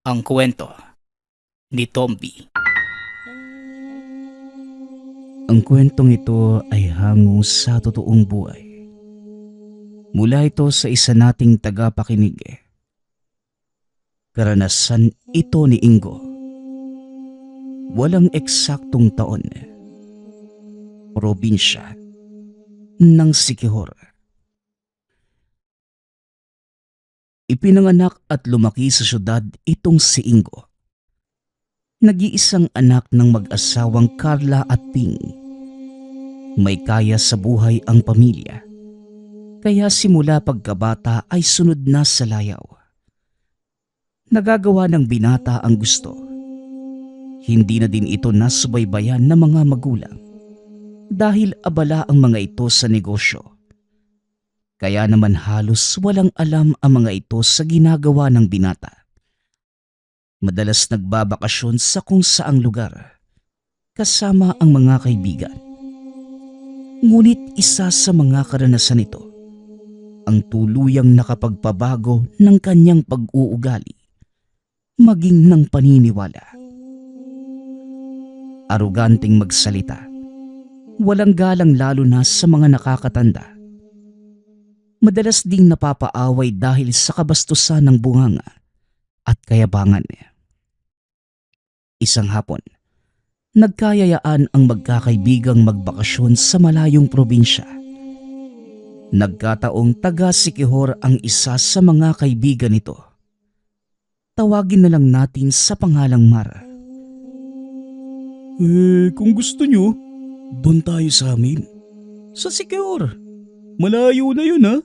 Ang kwento ni Tomby. Ang kwentong ito ay hango sa totoong buhay. Mula ito sa isa nating tagapakinig. Karanasan ito ni Ingo. Walang eksaktong taon. Probinsya ng Siquijor. Ipinanganak at lumaki sa syudad itong si Ingo. Nag-iisang anak ng mag-asawang Carla at Ting. May kaya sa buhay ang pamilya, kaya simula pagkabata ay sunod na sa layaw. Nagagawa ng binata ang gusto. Hindi na din ito nasubaybayan ng mga magulang dahil abala ang mga ito sa negosyo. Kaya naman halos walang alam ang mga ito sa ginagawa ng binata. Madalas nagbabakasyon sa kung saang lugar, kasama ang mga kaibigan. Ngunit isa sa mga karanasan nito, ang tuluyang nakapagpabago ng kanyang pag-uugali, maging ng paniniwala. Aruganting magsalita, walang galang lalo na sa mga nakakatanda. Madalas ding napapaaway dahil sa kabastusan ng bunganga at kayabangan. Isang hapon, nagkayayaan ang magkakaibigang magbakasyon sa malayong probinsya. Nagkataong taga Siquijor ang isa sa mga kaibigan nito. Tawagin na lang natin sa pangalang Mar. Kung gusto nyo, doon tayo sa amin. Sa Siquijor. Malayo na yun ha.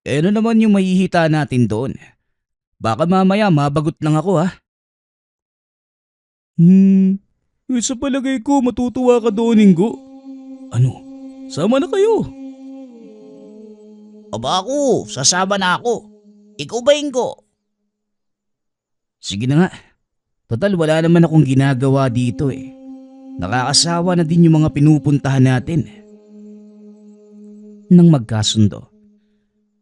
Ano naman yung mahihita natin doon? Baka mamaya mabagot lang ako ha. Sa palagay ko matutuwa ka doon, Ingo. Ano, sama na kayo. Aba ako, sasama na ako. Ikaw ba, Ingo? Sige na nga. Total wala naman akong ginagawa dito eh. Nakakasawa na din yung mga pinupuntahan natin. Nang magkasundo,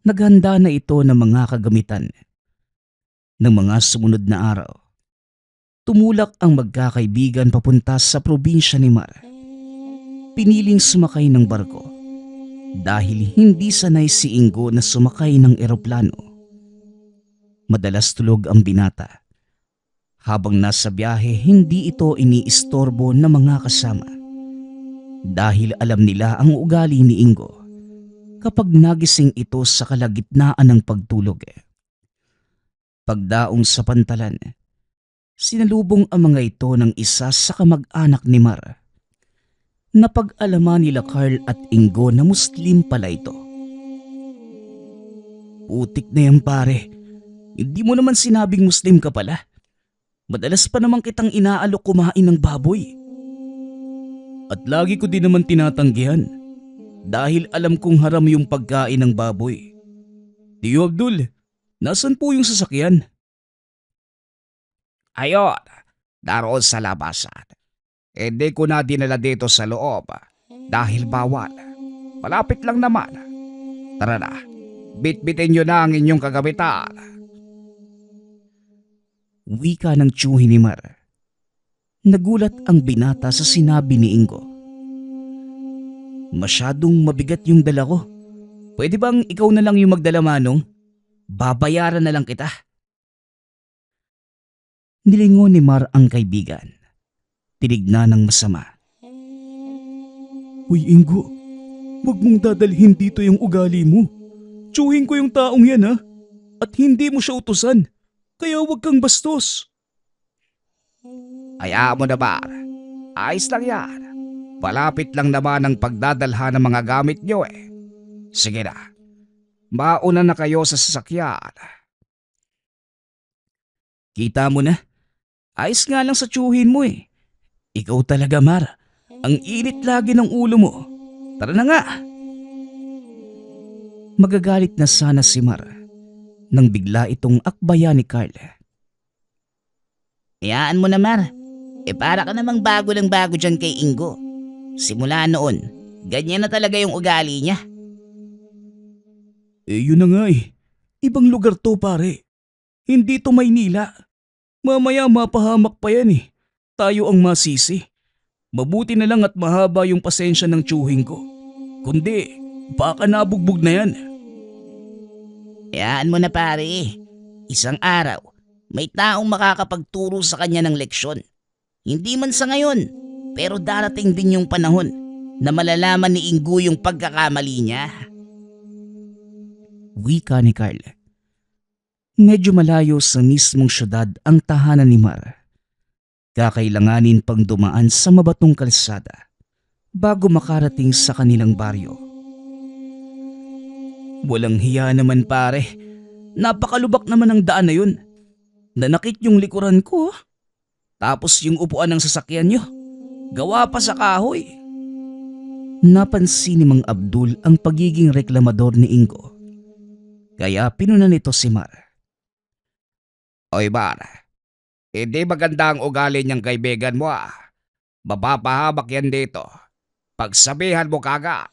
naghanda na ito ng mga kagamitan. Ng mga sumunod na araw, tumulak ang magkakaibigan papunta sa probinsya ni Mar. Piniling sumakay ng barko dahil hindi sanay si Ingo na sumakay ng eroplano. Madalas tulog ang binata. Habang nasa biyahe, hindi ito iniistorbo ng mga kasama dahil alam nila ang ugali ni Ingo kapag nagising ito sa kalagitnaan ng pagtulog. Pagdaong sa pantalan, sinalubong ang mga ito ng isa sa kamag-anak ni Mar. Napag-alaman nila Carl at Ingo na Muslim pala ito. Putik na yan pare, hindi mo naman sinabing Muslim ka pala. Madalas pa naman kitang inaalok kumain ng baboy. At lagi ko din naman tinatanggihan dahil alam kong haram yung pagkain ng baboy. Tiyo Abdul, nasan po yung sasakyan? Ayon, naroon sa labasan. Hindi ko na dinala dito sa loob dahil bawal. Malapit lang naman. Tara na, bitbitin nyo na ang inyong kagamitan. Wika ng tiyuhin ni Mar. Nagulat ang binata sa sinabi ni Ingo. Masyadong mabigat yung dala ko. Pwede bang ikaw na lang yung magdala, Manong? Babayaran na lang kita. Nilingon ni Mar ang kaibigan. Tinignan ng masama. Uy Ingo, wag mong dadalhin dito yung ugali mo. Tsuhin ko yung taong yan ha. At hindi mo siya utusan. Kaya wag kang bastos. Hayaan mo na ba? Ayos lang yan. Malapit lang naman ang pagdadalhan ng mga gamit nyo eh. Sige na, mauna na kayo sa sasakyan. Kita mo na. Ayos nga lang sa tiyuhin mo eh. Ikaw talaga, Mar. Ang init lagi ng ulo mo. Tara na nga. Magagalit na sana si Mar nang bigla itong akbayan ni Carl. Iyaan mo na, Mar. Para ka namang bago lang bago dyan kay Ingo. Simula noon, ganyan na talaga yung ugali niya. Yun na nga eh. Ibang lugar to pare. Hindi to Maynila. Mamaya mapahamak pa yan eh. Tayo ang masisi. Mabuti na lang at mahaba yung pasensya ng tiyuhin ko. Kundi, baka nabugbog na yan. Hayaan mo na pare. Isang araw, may taong makakapagturo sa kanya ng leksyon. Hindi man sa ngayon, pero darating din yung panahon na malalaman ni Ingo yung pagkakamali niya. Wika ni Carl. Medyo malayo sa mismong syudad ang tahanan ni Mar. Kakailanganin pang dumaan sa mabatong kalsada bago makarating sa kanilang baryo. Walang hiya naman pare. Napakalubak naman ang daan na yun. Nanakit yung likuran ko. Tapos yung upuan ng sasakyan nyo. Gawa pa sa kahoy. Napansin ni Mang Abdul ang pagiging reklamador ni Ingo. Kaya pinunan nito si Mar. Oy Mar, hindi maganda ang ugali niyang kaibigan mo ah. Mapapahamak yan dito. Pagsabihan mo kagad.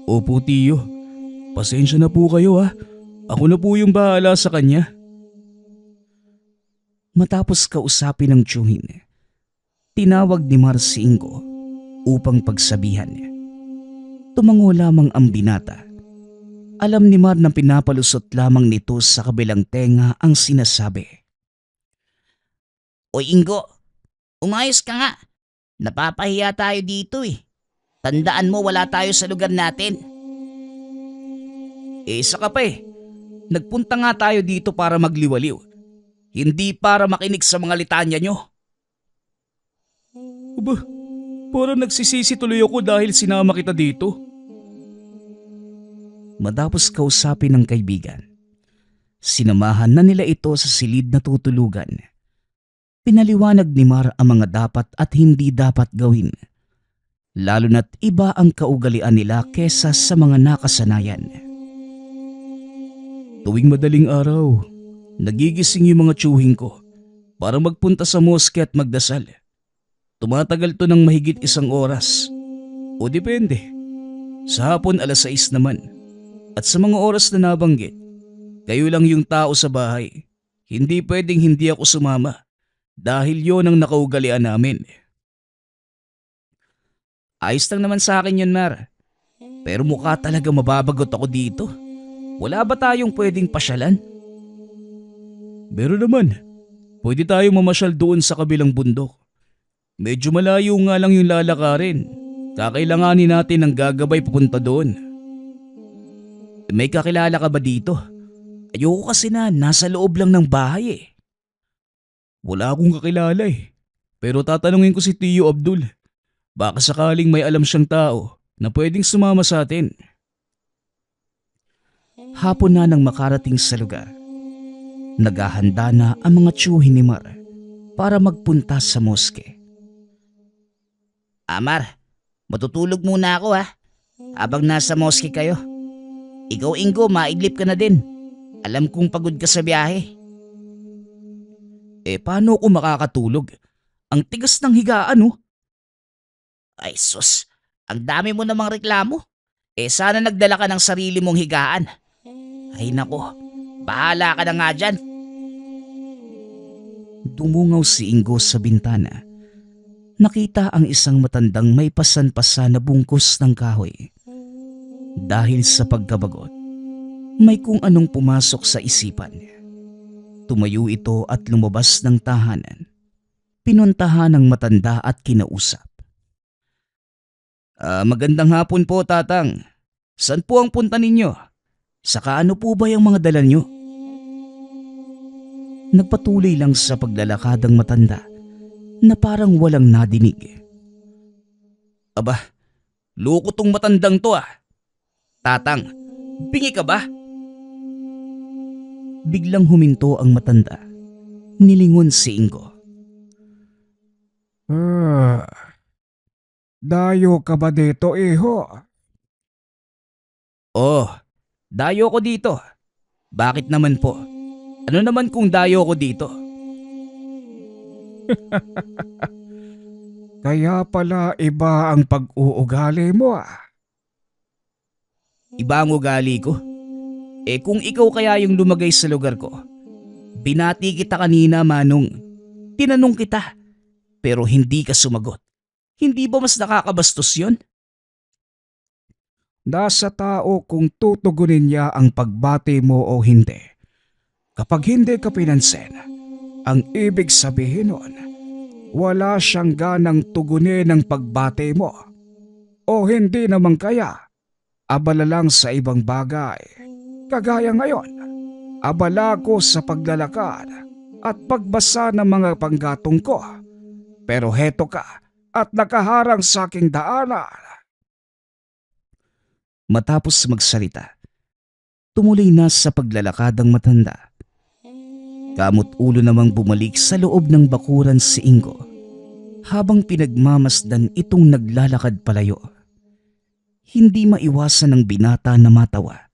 Opo tiyo. Pasensya na po kayo ha. Ako na po yung bahala sa kanya. Matapos kausapin ng tiyuhin, tinawag ni Mar si Ingo upang pagsabihan. Tumango lamang ang binata. Alam ni Mar na pinapalusot lamang nito sa kabilang tenga ang sinasabi. Oy Ingo, umayos ka nga. Napapahiya tayo dito eh. Tandaan mo wala tayo sa lugar natin. Isa ka pa eh. Nagpunta nga tayo dito para magliwaliw. Hindi para makinig sa mga litanya nyo. Aba, parang nagsisisi tuloy ako dahil sinama kita dito. Matapos kausapin ng kaibigan, sinamahan na nila ito sa silid na tutulugan. Pinaliwanag ni Mar ang mga dapat at hindi dapat gawin, lalo na't iba ang kaugalian nila kesa sa mga nakasanayan. Tuwing madaling araw, nagigising yung mga tiyuhin ko para magpunta sa moske at magdasal. Tumatagal to ng mahigit 1 oras. O depende. Sa hapon 6:00 naman. At sa mga oras na nabanggit, kayo lang yung tao sa bahay. Hindi pwedeng hindi ako sumama dahil yon ang nakaugalian namin. Ayos lang naman sa akin yun, Mar. Pero mukha talaga mababagot ako dito. Wala ba tayong pwedeng pasyalan? Meron naman. Pwede tayong mamasyal doon sa kabilang bundok. Medyo malayo nga lang yung lalakarin. Kakailanganin natin ng gagabay papunta doon. May kakilala ka ba dito? Ayoko kasi na nasa loob lang ng bahay eh. Wala akong kakilala eh. Pero tatanungin ko si Tio Abdul. Baka sakaling may alam siyang tao na pwedeng sumama sa atin. Hapon na nang makarating sa lugar. Naghahanda na ang mga tiyuhin ni Mar para magpunta sa moske. Amar, matutulog muna ako ha. Habang nasa moske kayo. Ikaw Ingo, maidlip ka na din. Alam kong pagod ka sa biyahe. Paano ako makakatulog? Ang tigas ng higaan oh. Ay sus, ang dami mo namang reklamo. Sana nagdala ka ng sarili mong higaan. Ay nako, bahala ka na nga dyan. Dumungaw si Ingo sa bintana. Nakita ang isang matandang may pasan-pasan na bungkus ng kahoy. Dahil sa pagkabagot, may kung anong pumasok sa isipan. Tumayo ito at lumabas ng tahanan. Pinuntahan ng matanda at kinausap. Magandang hapon po, Tatang. Saan po ang punta ninyo? Saka ano po ba yung mga dala nyo? Nagpatuloy lang sa paglalakad ang matanda na parang walang nadinig. Aba, loko tong matandang to ah. Tatang, bingi ka ba? Biglang huminto ang matanda. Nilingon si Ingo. Dayo ka ba dito, iho? Oh, dayo ko dito. Bakit naman po? Ano naman kung dayo ko dito? Kaya pala iba ang pag-uugali mo ah. Iba ang ugali ko? Kung ikaw kaya yung lumagay sa lugar ko, binati kita kanina, Manong. Tinanong kita, pero hindi ka sumagot. Hindi ba mas nakakabastos yun? Nasa tao kung tutugunin niya ang pagbati mo o hindi. Kapag hindi ka pinansin, ang ibig sabihin nun, wala siyang ganang tugunin ang pagbati mo. O hindi naman kaya, abala lang sa ibang bagay. Kagaya ngayon, abala ko sa paglalakad at pagbasa ng mga panggatong ko. Pero heto ka at nakaharang sa aking daanan. Matapos magsalita, tumuloy na sa paglalakad ang matanda. Kamot ulo namang bumalik sa loob ng bakuran si Ingo habang pinagmamasdan itong naglalakad palayo. Hindi maiwasan ng binata na matawa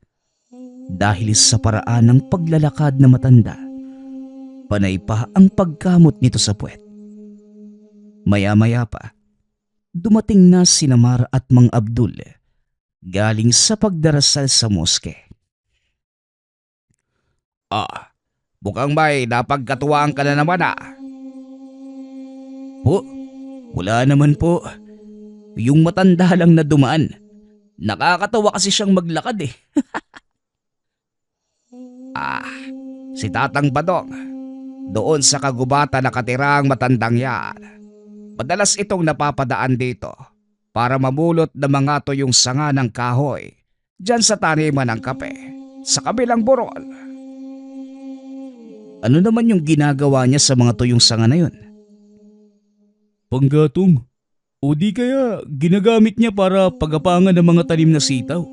dahil sa paraan ng paglalakad na matanda. Panay pa ang pagkamot nito sa puwet. Maya-maya pa, dumating na si Mar at Mang Abdul galing sa pagdarasal sa moske. Mukhang may napagkatuwaan ka na naman Po, wala naman po. Yung matanda lang na dumaan. Nakakatawa kasi siyang maglakad eh. Si Tatang Badong. Doon sa kagubatan nakatira ang matandang yan. Madalas itong napapadaan dito para mamulot ng mga tuyong sanga ng kahoy dyan sa taniman ng kape sa kabilang burol. Ano naman yung ginagawa niya sa mga tuyong sanga na yun? Panggatong. O di kaya ginagamit niya para pagapangan ng mga talim na sitaw.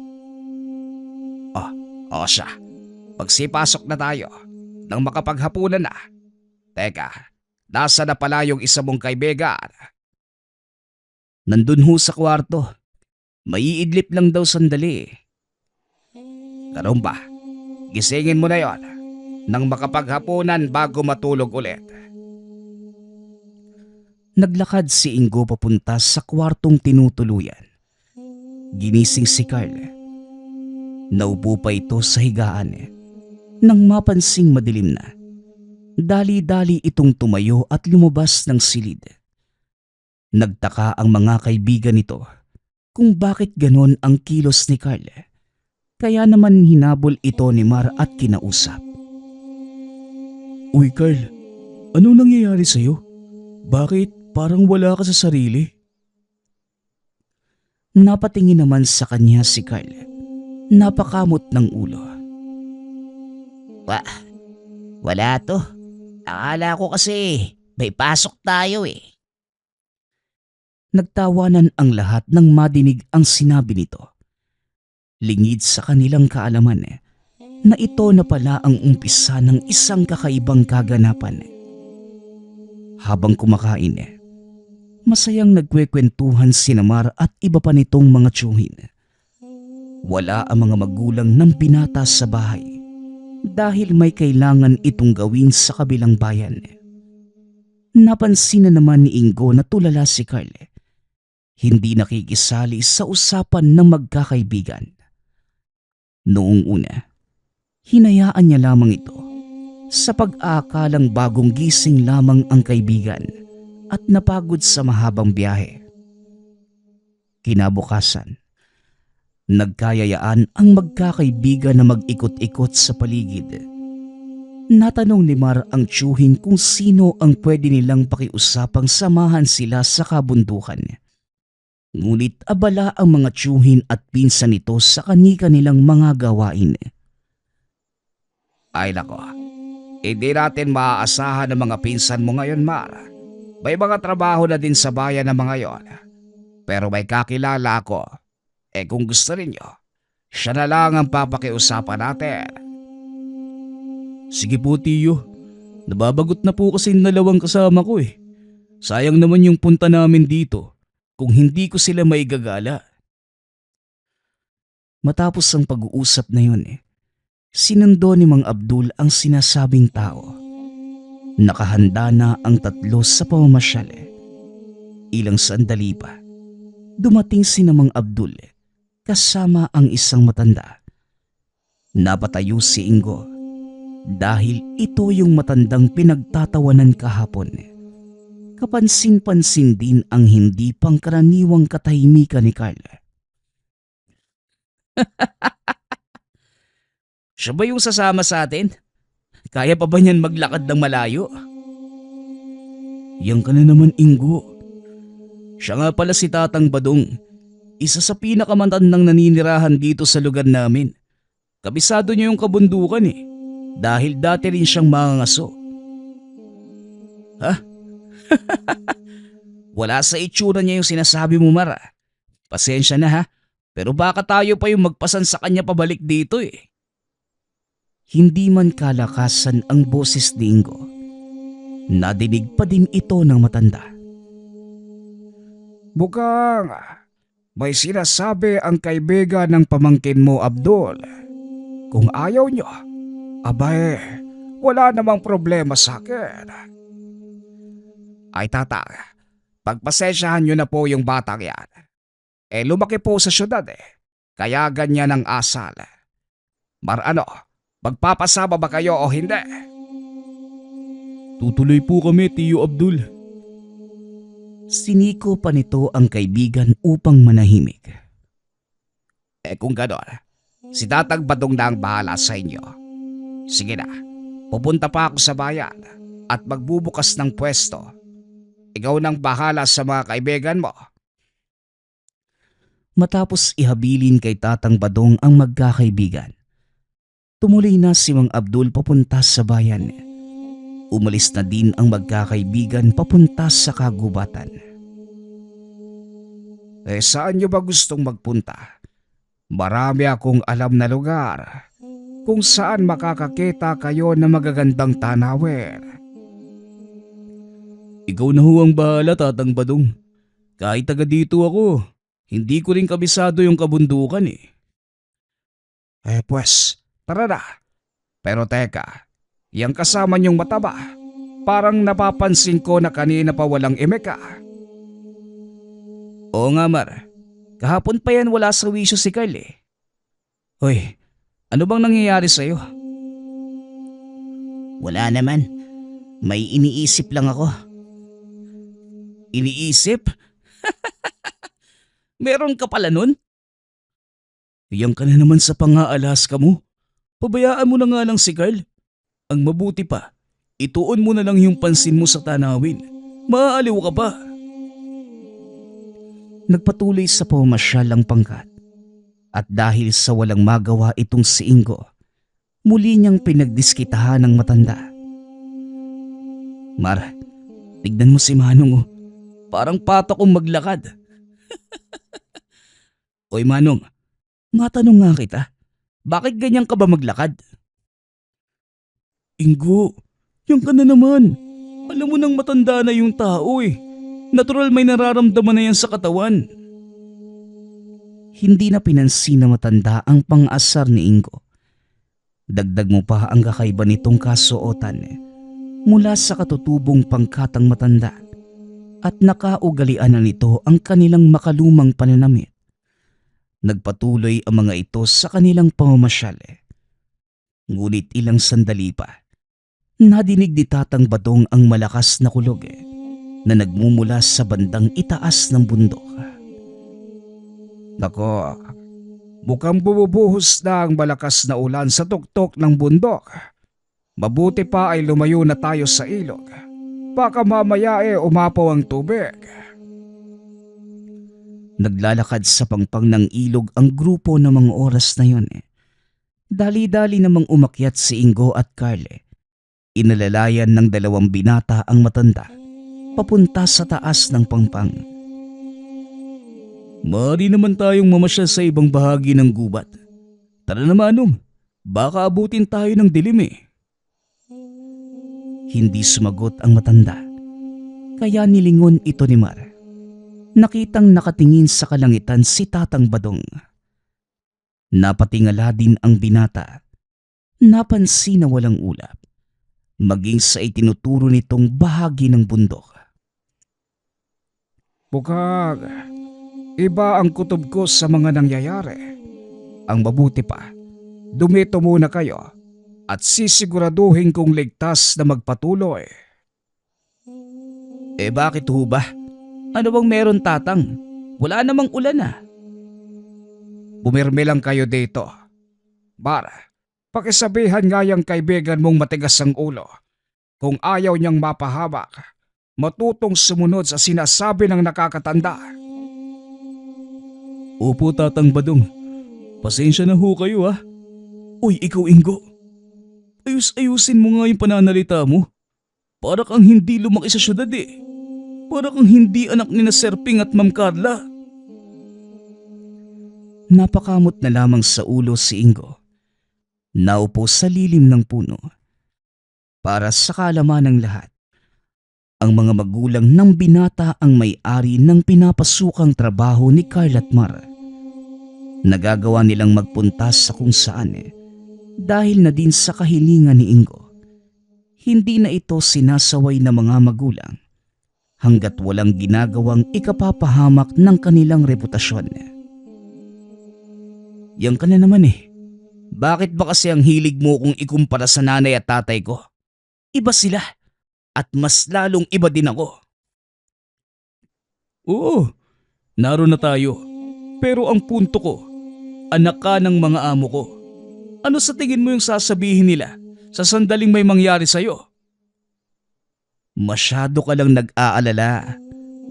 O siya, magsipasok na tayo nang makapaghapunan na. Teka, nasa na pala yung isa mong kaibigan? Nandun ho sa kwarto. Maiidlip lang daw sandali. Ganun ba? Gisingin mo na yon nang makapaghapunan bago matulog ulit. Naglakad si Ingo papunta sa kwartong tinutuluyan. Ginising si Carl. Naupo pa ito sa higaan nang mapansing madilim na. Dali-dali itong tumayo at lumabas ng silid. Nagtaka ang mga kaibigan nito kung bakit ganon ang kilos ni Carl. Kaya naman hinabol ito ni Mar at kinausap. Uy Carl, anong nangyayari sa'yo? Bakit parang wala ka sa sarili? Napatingin naman sa kanya si Carl. Napakamot ng ulo. Wala to. Akala ko kasi may pasok tayo eh. Nagtawanan ang lahat nang madinig ang sinabi nito. Lingid sa kanilang kaalaman na ito na pala ang umpisa ng isang kakaibang kaganapan. Habang kumakain, masayang nagkwekwentuhan si Mar at iba pa nitong mga tiyuhin. Wala ang mga magulang ng binata sa bahay dahil may kailangan itong gawin sa kabilang bayan. Napansin na naman ni Ingo na tulala si Carl. Hindi nakikisali sa usapan ng magkakaibigan. Noong una, hinayaan niya lamang ito sa pag-aakalang bagong gising lamang ang kaibigan at napagod sa mahabang biyahe. Kinabukasan, nagkayayaan ang magkakaibigan na mag-ikot-ikot sa paligid. Natanong ni Mar ang tiyuhin kung sino ang pwede nilang pakiusapang samahan sila sa kabundukan. Ngunit abala ang mga tiyuhin at pinsan nito sa kani-kanilang mga gawain. Ay nako, hindi natin maaasahan ng mga pinsan mo ngayon, Mar. May mga trabaho na din sa bayan ng mga yon. Pero may kakilala ako. Kung gusto ninyo, siya na lang ang papakiusapan natin. Sige po tiyo, nababagot na po kasi yung dalawang kasama ko eh. Sayang naman yung punta namin dito kung hindi ko sila maigagala. Matapos ang pag-uusap na yun, sinundo ni Mang Abdul ang sinasabing tao. Nakahanda na ang tatlo sa pamamasyal. Ilang sandali pa, dumating si Mang Abdul kasama ang isang matanda. Napatayo si Ingo dahil ito yung matandang pinagtatawanan kahapon. Kapansin-pansin din ang hindi pangkaraniwang katahimikan ni Carl. Siya ba yung sasama sa atin? Kaya pa ba niyan maglakad ng malayo? Yang ka na naman, Ingo. Siya nga pala si Tatang Badong, isa sa pinakamatandang naninirahan dito sa lugar namin. Kabisado niya yung kabundukan dahil dati rin siyang mangangaso. Ha? Wala sa itsura niya yung sinasabi mo, Mara. Pasensya na ha, pero baka tayo pa yung magpasan sa kanya pabalik dito Hindi man kalakasan ang boses ni Ingo, nadinig pa din ito ng matanda. Mukhang may sinasabi ang kaibigan ng pamangkin mo, Abdul. Kung ayaw nyo, abay, wala namang problema sa akin. Ay tatang, pagpasensyahan nyo na po yung batang yan. Lumaki po sa syudad kaya ganyan ang asal. Magpapasama ba kayo o hindi? Tutuloy po kami, Tiyo Abdul. Siniko pa nito ang kaibigan upang manahimik. Kung gano'n, si Tatang Badong na ang bahala sa inyo. Sige na, pupunta pa ako sa bayan at magbubukas ng pwesto. Ikaw nang bahala sa mga kaibigan mo. Matapos ihabilin kay Tatang Badong ang magkakaibigan, tumuloy na si Mang Abdul papunta sa bayan. Umalis na din ang magkakaibigan papunta sa kagubatan. Saan nyo ba gustong magpunta? Marami akong alam na lugar kung saan makakakita kayo ng magagandang tanawin. Ikaw na ho ang bahala, Tatang Badong. Kahit taga dito ako, hindi ko rin kabisado yung kabundukan Pues, tara na. Pero teka, yang kasama niyong mataba, parang napapansin ko na kanina pa walang imeka. Oo nga, Mar. Kahapon pa yan wala sa wisyo si Carl Hoy, ano bang nangyayari sa'yo? Wala naman. May iniisip lang ako. Iniisip? Meron ka pala nun? Yang ka na naman sa pang-aalaska mo. Pabayaan mo na nga lang si Carl. Ang mabuti pa, ituon mo na lang yung pansin mo sa tanawin. Maaaliw ka pa. Nagpatuloy sa pamamasyal ang pangkat. At dahil sa walang magawa itong si Ingo, muli niyang pinagdiskitahan ng matanda. Mar, tignan mo si Manong Parang pato kong maglakad. Oy Manong, matanong nga kita. Bakit ganyan ka ba maglakad? Ingo, yan ka na naman. Alam mo nang matanda na yung tao Natural may nararamdaman na yan sa katawan. Hindi na pinansin na matanda ang pang-asar ni Ingo. Dagdag mo pa ang kakaiba nitong kasuotan mula sa katutubong pangkatang matanda at nakaugalian na nito ang kanilang makalumang pananamit. Nagpatuloy ang mga ito sa kanilang pamamasyal. Ngunit ilang sandali pa, nadinig ni Tatang Badong ang malakas na kulog na nagmumula sa bandang itaas ng bundok. Nako, mukhang bumubuhos na ang malakas na ulan sa tuktok ng bundok. Mabuti pa ay lumayo na tayo sa ilog. Baka mamaya umapaw ang tubig. Naglalakad sa pangpang ng ilog ang grupo ng mga oras na yon. Dali-dali namang umakyat si Ingo at Carl. Inalalayan ng dalawang binata ang matanda papunta sa taas ng pangpang. Maaari naman tayong mamasyal sa ibang bahagi ng gubat. Tara na Manong, baka abutin tayo ng dilim Hindi sumagot ang matanda, kaya nilingon ito ni Mar. Nakitang nakatingin sa kalangitan si Tatang Badong. Napatingala din ang binata. Napansin na walang ulap, maging sa itinuturo nitong bahagi ng bundok. Mukhang iba ang kutob ko sa mga nangyayari. Ang mabuti pa, dumito muna kayo at sisiguraduhin kong ligtas na magpatuloy. Bakit ho ba? Ano bang meron, Tatang? Wala namang ulan ah. Bumirmi lang kayo dito. Mar, pakisabihan nga yung kaibigan mong matigas ang ulo. Kung ayaw niyang mapahamak, matutong sumunod sa sinasabi ng nakakatanda. Opo, Tatang Badong. Pasensya na ho kayo ah. Uy, ikaw Ingo. Ayusin mo nga yung pananalita mo. Para kang hindi lumaki sa syudad eh. Para kang hindi anak ni na Sir Ping at Ma'am Carla. Napakamot na lamang sa ulo si Ingo. Naupo sa lilim ng puno. Para sa kaalaman ng lahat, ang mga magulang ng binata ang may-ari ng pinapasukang trabaho ni Carl at Mar. Nagagawa nilang magpunta sa kung saan dahil na din sa kahilingan ni Ingo. Hindi na ito sinasaway ng mga magulang hanggat walang ginagawang ikapapahamak ng kanilang reputasyon. Yan ka na naman eh. Bakit ba kasi ang hilig mo kung ikumpara sa nanay at tatay ko? Iba sila at mas lalong iba din ako. Oo, naroon na tayo. Pero ang punto ko, anak ka ng mga amo ko. Ano sa tingin mo yung sasabihin nila sa sandaling may mangyari sa'yo? Masyado ka lang nag-aalala.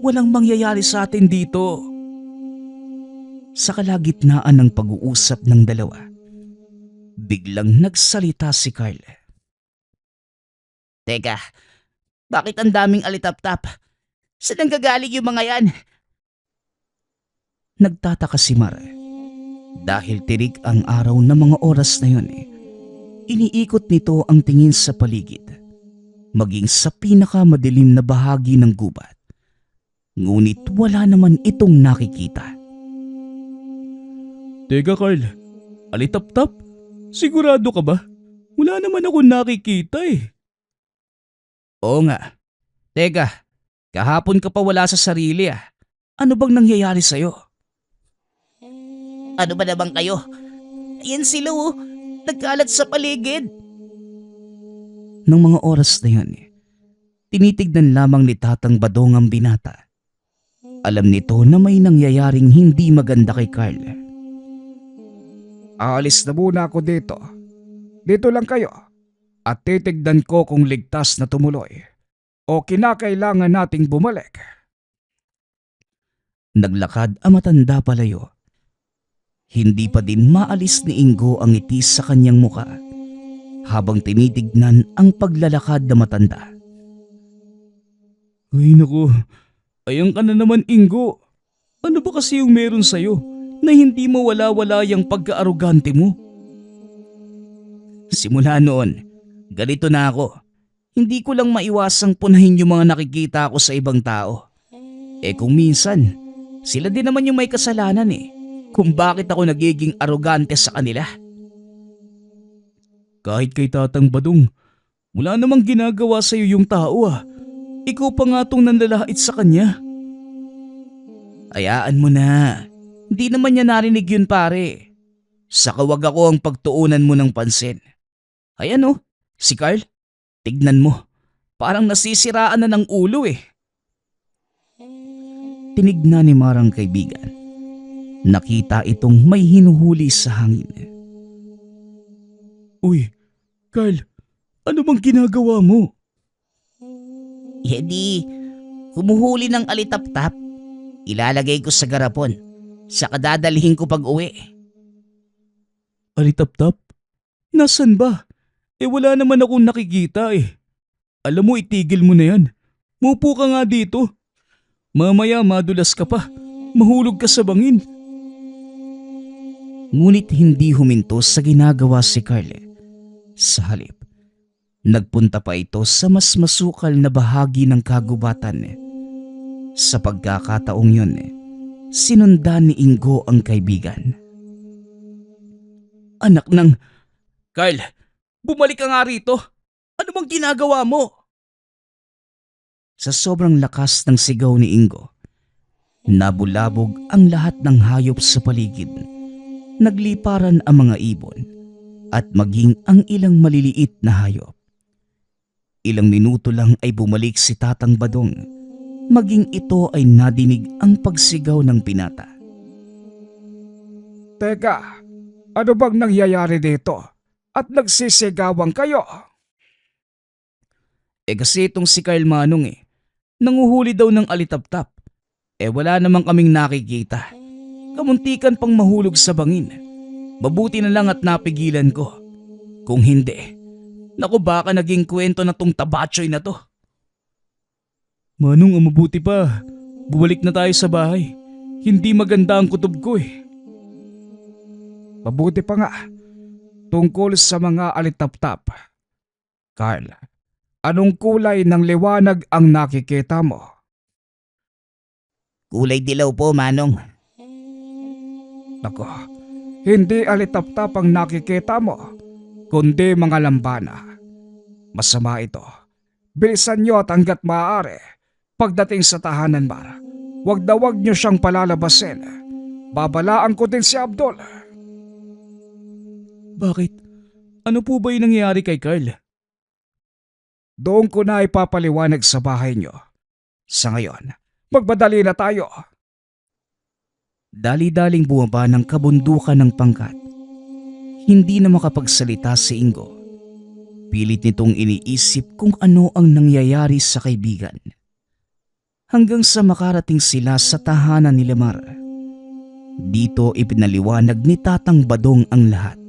Walang mangyayari sa atin dito. Sa kalagitnaan ng pag-uusap ng dalawa, biglang nagsalita si Carl. Teka, bakit ang daming alitap-tap? Saan gagaling yung mga yan? Nagtataka si Mar. Dahil tirik ang araw ng mga oras na yun, iniikot nito ang tingin sa paligid, maging sa pinakamadilim na bahagi ng gubat. Ngunit wala naman itong nakikita. Teka Carl, alitap-tap? Sigurado ka ba? Wala naman ako nakikita eh. Oo nga. Teka, kahapon ka pa wala sa sarili ah. Ano bang nangyayari sa'yo? Ano ba naman kayo? Ayan sila oh, nagkalat sa paligid. Nang mga oras na yun, tinitignan lamang ni Tatang Badong ang binata. Alam nito na may nangyayaring hindi maganda kay Carl. Aalis na muna ako dito. Dito lang kayo. At titignan ko kung ligtas na tumuloy o kinakailangan nating bumalik. Naglakad ang matanda palayo. Hindi pa din maalis ni Ingo ang ngiti sa kanyang muka habang tinitignan ang paglalakad na matanda. Ay naku, ayan ka na naman Ingo. Ano ba kasi yung meron sa'yo na hindi mo wala-wala yung pagka-arogante mo? Simula noon, ganito na ako. Hindi ko lang maiwasang punahin yung mga nakikita ko sa ibang tao. Kung minsan, sila din naman yung may kasalanan kung bakit ako nagiging arogante sa kanila. Kahit kay Tatang Badong, wala namang ginagawa sa'yo yung tao ah. Ikaw pa nga tong nanlalait sa kanya. Hayaan mo na. Hindi naman niya narinig yun pare. Saka wag ako ang pagtuunan mo ng pansin. Ayan oh, si Carl. Tignan mo. Parang nasisiraan na ng ulo eh. Tinignan ni Marang kaibigan. Nakita itong may hinuhuli sa hangin. Uy, Carl, ano bang ginagawa mo? Di, humuhuli ng alitap-tap. Ilalagay ko sa garapon. Saka dadalhin ko pag uwi. Alitap-tap? Nasaan ba? Wala naman akong nakikita eh. Alam mo, itigil mo na yan. Mupo ka nga dito. Mamaya madulas ka pa. Mahulog ka sa bangin. Ngunit hindi huminto sa ginagawa si Carl. Sa halip, nagpunta pa ito sa mas masukal na bahagi ng kagubatan. Sa pagkakataong yun, sinundan ni Ingo ang kaibigan. Anak ng... Carl, bumalik ka nga rito. Ano bang ginagawa mo? Sa sobrang lakas ng sigaw ni Ingo, nabulabog ang lahat ng hayop sa paligid. Nagliparan ang mga ibon at maging ang ilang maliliit na hayop. Ilang minuto lang ay bumalik si Tatang Badong, maging ito ay nadinig ang pagsigaw ng binata. Teka, ano bang nangyayari dito? At nagsisigawan kayo? Kasi itong si Carl Manong nanguhuli daw ng alitaptap. Wala namang kaming nakikita. Kamuntikan pang mahulog sa bangin. Mabuti na lang at napigilan ko. Kung hindi, naku baka naging kwento na tong tabatsoy na to. Manong, ang mabuti pa. Bumalik na tayo sa bahay. Hindi maganda ang kutob ko Mabuti pa nga. Tungkol sa mga alitaptap. Carl, anong kulay ng liwanag ang nakikita mo? Kulay dilaw po, Manong. Nako, hindi alitaptap ang nakikita mo, kundi mga lambana. Masama ito. Bilisan niyo at hanggat maaari. Pagdating sa tahanan bar, wag na wag niyo siyang palalabasin. Babalaan ko din si Abdul. Bakit? Ano po ba yung nangyayari kay Carl? Doon ko na ipapaliwanag sa bahay niyo. Sa ngayon, magmadali na tayo. Dali-daling bumaba ng kabundukan ng pangkat. Hindi na makapagsalita si Ingo. Pilit nitong iniisip kung ano ang nangyayari sa kaibigan. Hanggang sa makarating sila sa tahanan ni Lemar. Dito ipinaliwanag ni Tatang Badong ang lahat.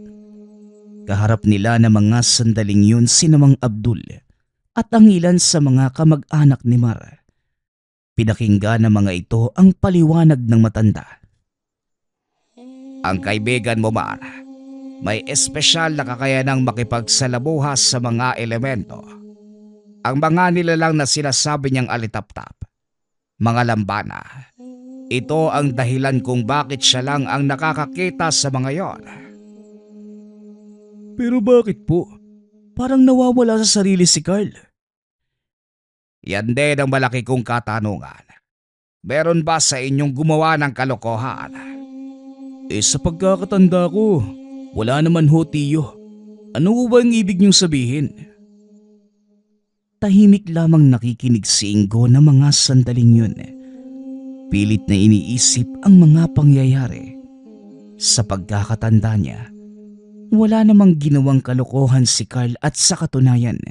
Kaharap nila na mga sandaling yun si Mang Abdul at ang ilan sa mga kamag-anak ni Mar. Pinakinggan ng mga ito ang paliwanag ng matanda. Ang kaibigan mo, Mar, may espesyal na kakayanang makipagsalamuha sa mga elemento. Ang mga nilalang na sinasabi niyang alitaptap, mga lambana, ito ang dahilan kung bakit siya lang ang nakakakita sa mga yon. Pero bakit po? Parang nawawala sa sarili si Carl. Yan din ang malaki kong katanungan. Meron ba sa inyong gumawa ng kalokohan? Sa pagkakatanda ko, wala naman ho, tiyo. Ano ho ba ang ibig niyong sabihin? Tahimik lamang nakikinig si Ingo ng mga sandaling yun. Pilit na iniisip ang mga pangyayari. Sa pagkakatanda niya, wala namang ginawang kalokohan si Carl at sa katunayan,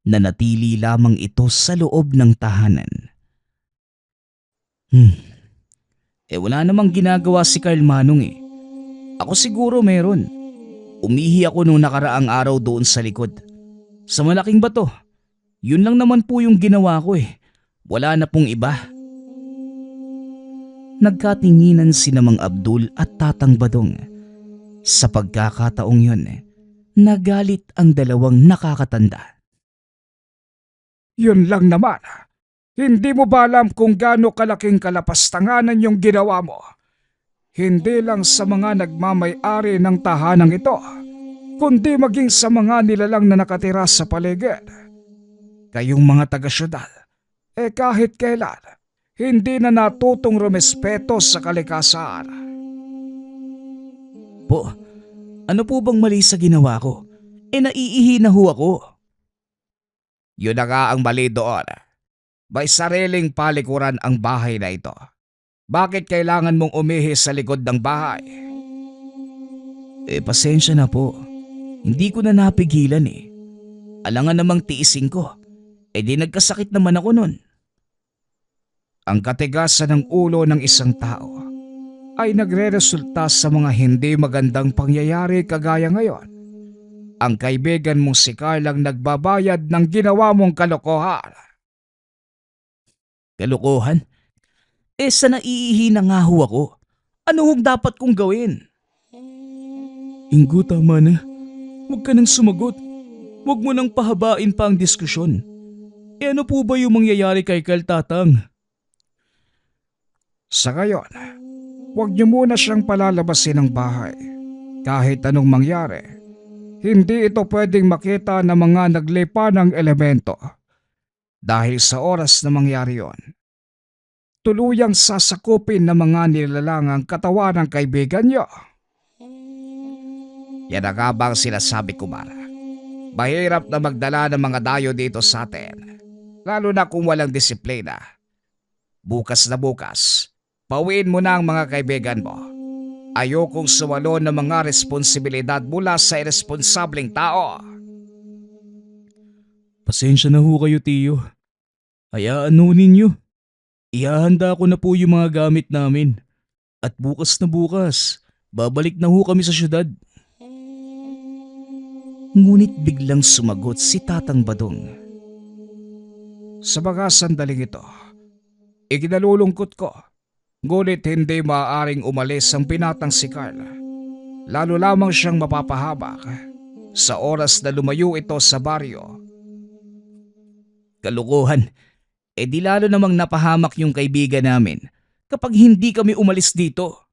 nanatili lamang ito sa loob ng tahanan. Wala namang ginagawa si Carl Manong Ako siguro meron. Umihi ako nung nakaraang araw doon sa likod. Sa malaking bato. Yun lang naman po yung ginawa ko Wala na pong iba. Nagkatinginan si Mang Abdul at Tatang Badong. Sa pagkakataong yun, nagalit ang dalawang nakakatanda. Yun lang naman. Hindi mo ba alam kung gaano kalaking kalapastanganan yung ginawa mo? Hindi lang sa mga nagmamay-ari ng tahanang ito, kundi maging sa mga nilalang na nakatira sa paligid. Kayong mga taga-syudad, kahit kailan, hindi na natutong rumespeto sa kalikasan. Po, ano po bang mali sa ginawa ko? Naiihi na ho ako. Yun na nga ang mali doon. May sariling palikuran ang bahay na ito. Bakit kailangan mong umihi sa likod ng bahay? Pasensya na po. Hindi ko na napigilan Alangan namang tiisin ko. Di nagkasakit naman ako nun. Ang katigasan ng ulo ng isang tao ay nagre-resulta sa mga hindi magandang pangyayari kagaya ngayon. Ang kaibigan mong si Carl ang nagbabayad ng ginawa mong kalokohan. Kalokohan? Sa naiihi na nga ho ako. Ano hong dapat kong gawin? Ingo, tama na. Huwag ka nang sumagot. Huwag mo nang pahabain pa ang diskusyon. Ano po ba yung mangyayari kay Carl, Tatang? Sa ngayon, huwag niyo muna siyang palalabasin ng bahay. Kahit anong mangyari, hindi ito pwedeng makita ng mga naglipa ng elemento. Dahil sa oras na mangyari yon, tuluyang sasakupin ng mga nilalang ang katawan ng kaibigan niyo. Yan ang nga bang sinasabi ko, Mara. Mahirap na magdala ng mga dayo dito sa atin. Lalo na kung walang disiplina. Bukas na bukas, pauwiin mo na ang mga kaibigan mo. Ayokong sumalo ng mga responsibilidad mula sa irresponsableng tao. Pasensya na ho kayo, Tiyo. Hayaan ho ninyo. Ihahanda ko na po yung mga gamit namin. At bukas na bukas, babalik na ho kami sa syudad. Ngunit biglang sumagot si Tatang Badong. Sa mga sandaling ito, ikinalulungkot ko. Ngunit hindi maaaring umalis ang binatang si Carl. Lalo lamang siyang mapapahabak sa oras na lumayo ito sa baryo. Kalukuhan, di lalo namang napahamak yung kaibigan namin kapag hindi kami umalis dito.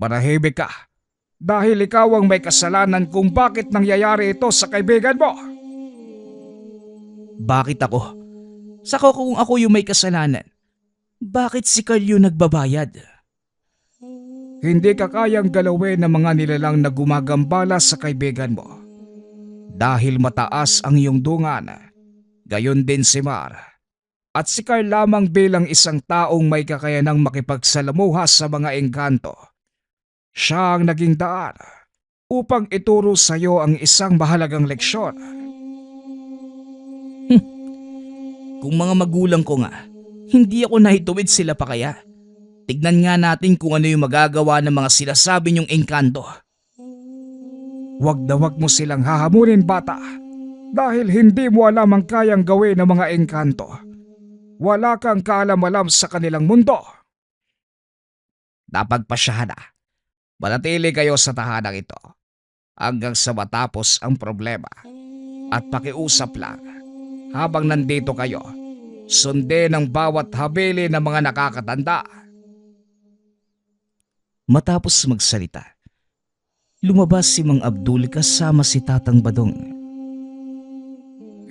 Manahimik ka dahil ikaw ang may kasalanan kung bakit nangyayari ito sa kaibigan mo. Bakit ako? Saka kung ako yung may kasalanan, bakit si Carl yung nagbabayad? Hindi ka kayang galawin ng mga nilalang na gumagambala sa kaibigan mo. Dahil mataas ang iyong dungan, gayon din si Mar. At si Carl lamang bilang isang taong may kakayanang makipagsalamuha sa mga engkanto. Siya ang naging daan upang ituro sa iyo ang isang mahalagang leksyon. Kung mga magulang ko nga, hindi ako nahituwid sila pa kaya. Tignan nga natin kung ano yung magagawa ng mga sinasabi niyong engkanto. Wag na wag mo silang hahamunin, bata, dahil hindi mo alam ang kayang gawin ng mga engkanto. Wala kang kaalam-alam sa kanilang mundo. Napagpasyahan na. Manatili kayo sa tahanang ito hanggang sa matapos ang problema at pakiusap lang habang nandito kayo. Sundin ang bawat habili ng mga nakakatanda. Matapos magsalita, lumabas si Mang Abdul kasama si Tatang Badong.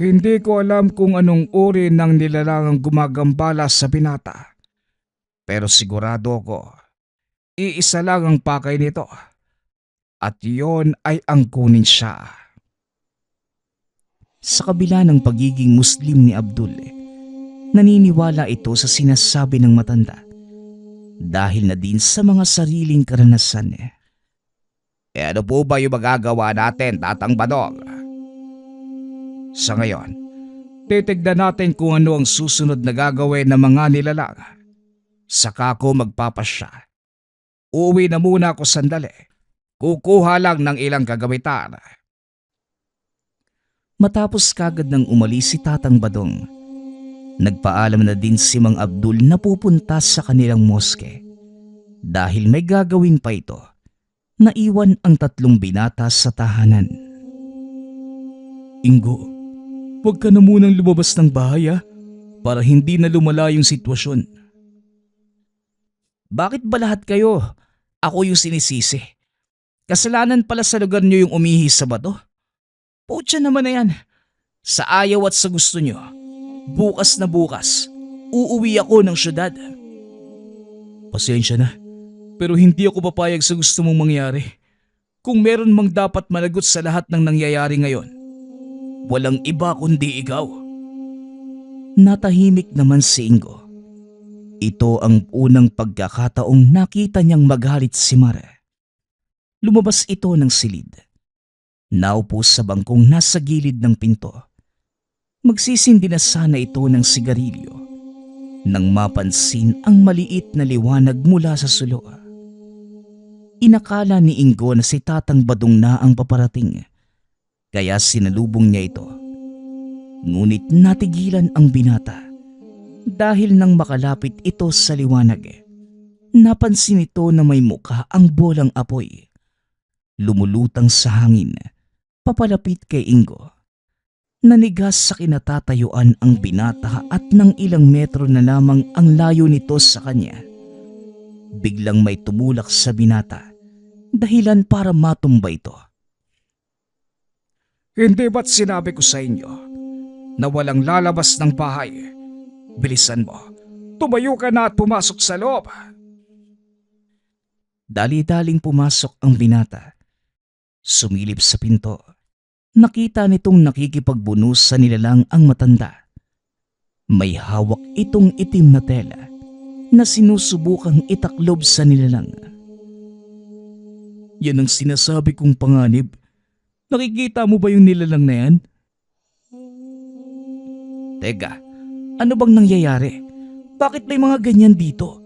Hindi ko alam kung anong uri ng nilalang gumagambala sa binata. Pero sigurado ko, iisa lang ang pakay nito. At yon ay ang kunin siya. Sa kabila ng pagiging Muslim ni Abdul, naniniwala ito sa sinasabi ng matanda dahil na din sa mga sariling karanasan. Ano po ba yung magagawa natin, Tatang Badong? Sa ngayon, titignan natin kung ano ang susunod na gagawin ng mga nilalang. Saka ako magpapasya. Uwi na muna ako sandali. Kukuha lang ng ilang kagamitan. Matapos kagad ng umalis si Tatang Badong, nagpaalam na din si Mang Abdul na pupunta sa kanilang moske. Dahil may gagawin pa ito, naiwan ang 3 binata sa tahanan. Ingo, huwag ka na munang lumabas ng bahay para hindi na lumala yung sitwasyon. Bakit ba lahat kayo? Ako yung sinisisi. Kasalanan pala sa lugar niyo yung umihi sa bato. Putya naman na yan. Sa ayaw at sa gusto niyo, bukas na bukas, uuwi ako ng syudad. Pasensya na, pero hindi ako papayag sa gusto mong mangyari. Kung meron mang dapat managot sa lahat ng nangyayari ngayon, walang iba kundi ikaw. Natahimik naman si Ingo. Ito ang unang pagkakataong nakita niyang magalit si Mare. Lumabas ito ng silid. Naupo sa bangkong nasa gilid ng pinto. Magsisindi na sana ito ng sigarilyo nang mapansin ang maliit na liwanag mula sa sulo. Inakala ni Ingo na si Tatang Badong na ang paparating, kaya sinalubong niya ito. Ngunit natigilan ang binata dahil nang makalapit ito sa liwanag, napansin ito na may mukha ang bolang apoy. Lumulutang sa hangin, papalapit kay Ingo. Nanigas sa kinatatayuan ang binata at ng ilang metro na lamang ang layo nito sa kanya. Biglang may tumulak sa binata, dahilan para matumba ito. Hindi ba't sinabi ko sa inyo na walang lalabas ng bahay? Bilisan mo, tumayo ka na at pumasok sa loob. Dali-daling pumasok ang binata. Sumilip sa pinto. Nakita nitong nakikipagbunos sa nilalang ang matanda. May hawak itong itim na tela na sinusubukang itaklob sa nilalang. Yan ang sinasabi kong panganib. Nakikita mo ba yung nilalang na yan? Teka, ano bang nangyayari? Bakit may mga ganyan dito?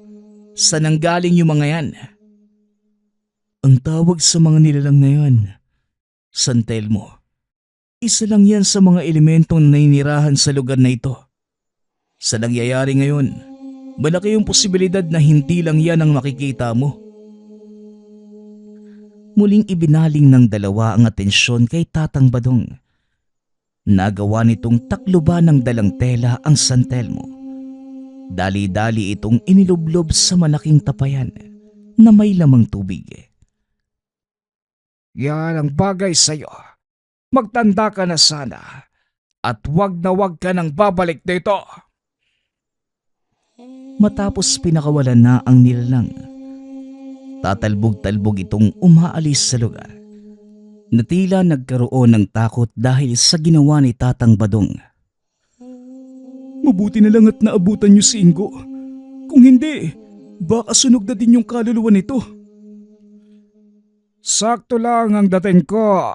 Saan ang galing yung mga yan? Ang tawag sa mga nilalang na yan, San Telmo. Isa lang yan sa mga elementong naninirahan sa lugar na ito. Sa nangyayari ngayon, malaki yung posibilidad na hindi lang yan ang makikita mo. Muling ibinaling ng dalawa ang atensyon kay Tatang Badong. Nagawa nitong takluban ng dalang tela ang San Telmo. Dali-dali itong inilublob sa malaking tapayan na may lamang tubig. Yan ang bagay sa'yo. Magtanda ka na sana at wag na wag ka nang babalik dito. Matapos pinakawalan na ang nilalang, tatalbog-talbog itong umaalis sa lugar. Na tila nagkaroon ng takot dahil sa ginawa ni Tatang Badong. Mabuti na lang at naabutan niyo si Ingo. Kung hindi, baka sunog na din yung kaluluwa nito. Sakto lang ang dating ko.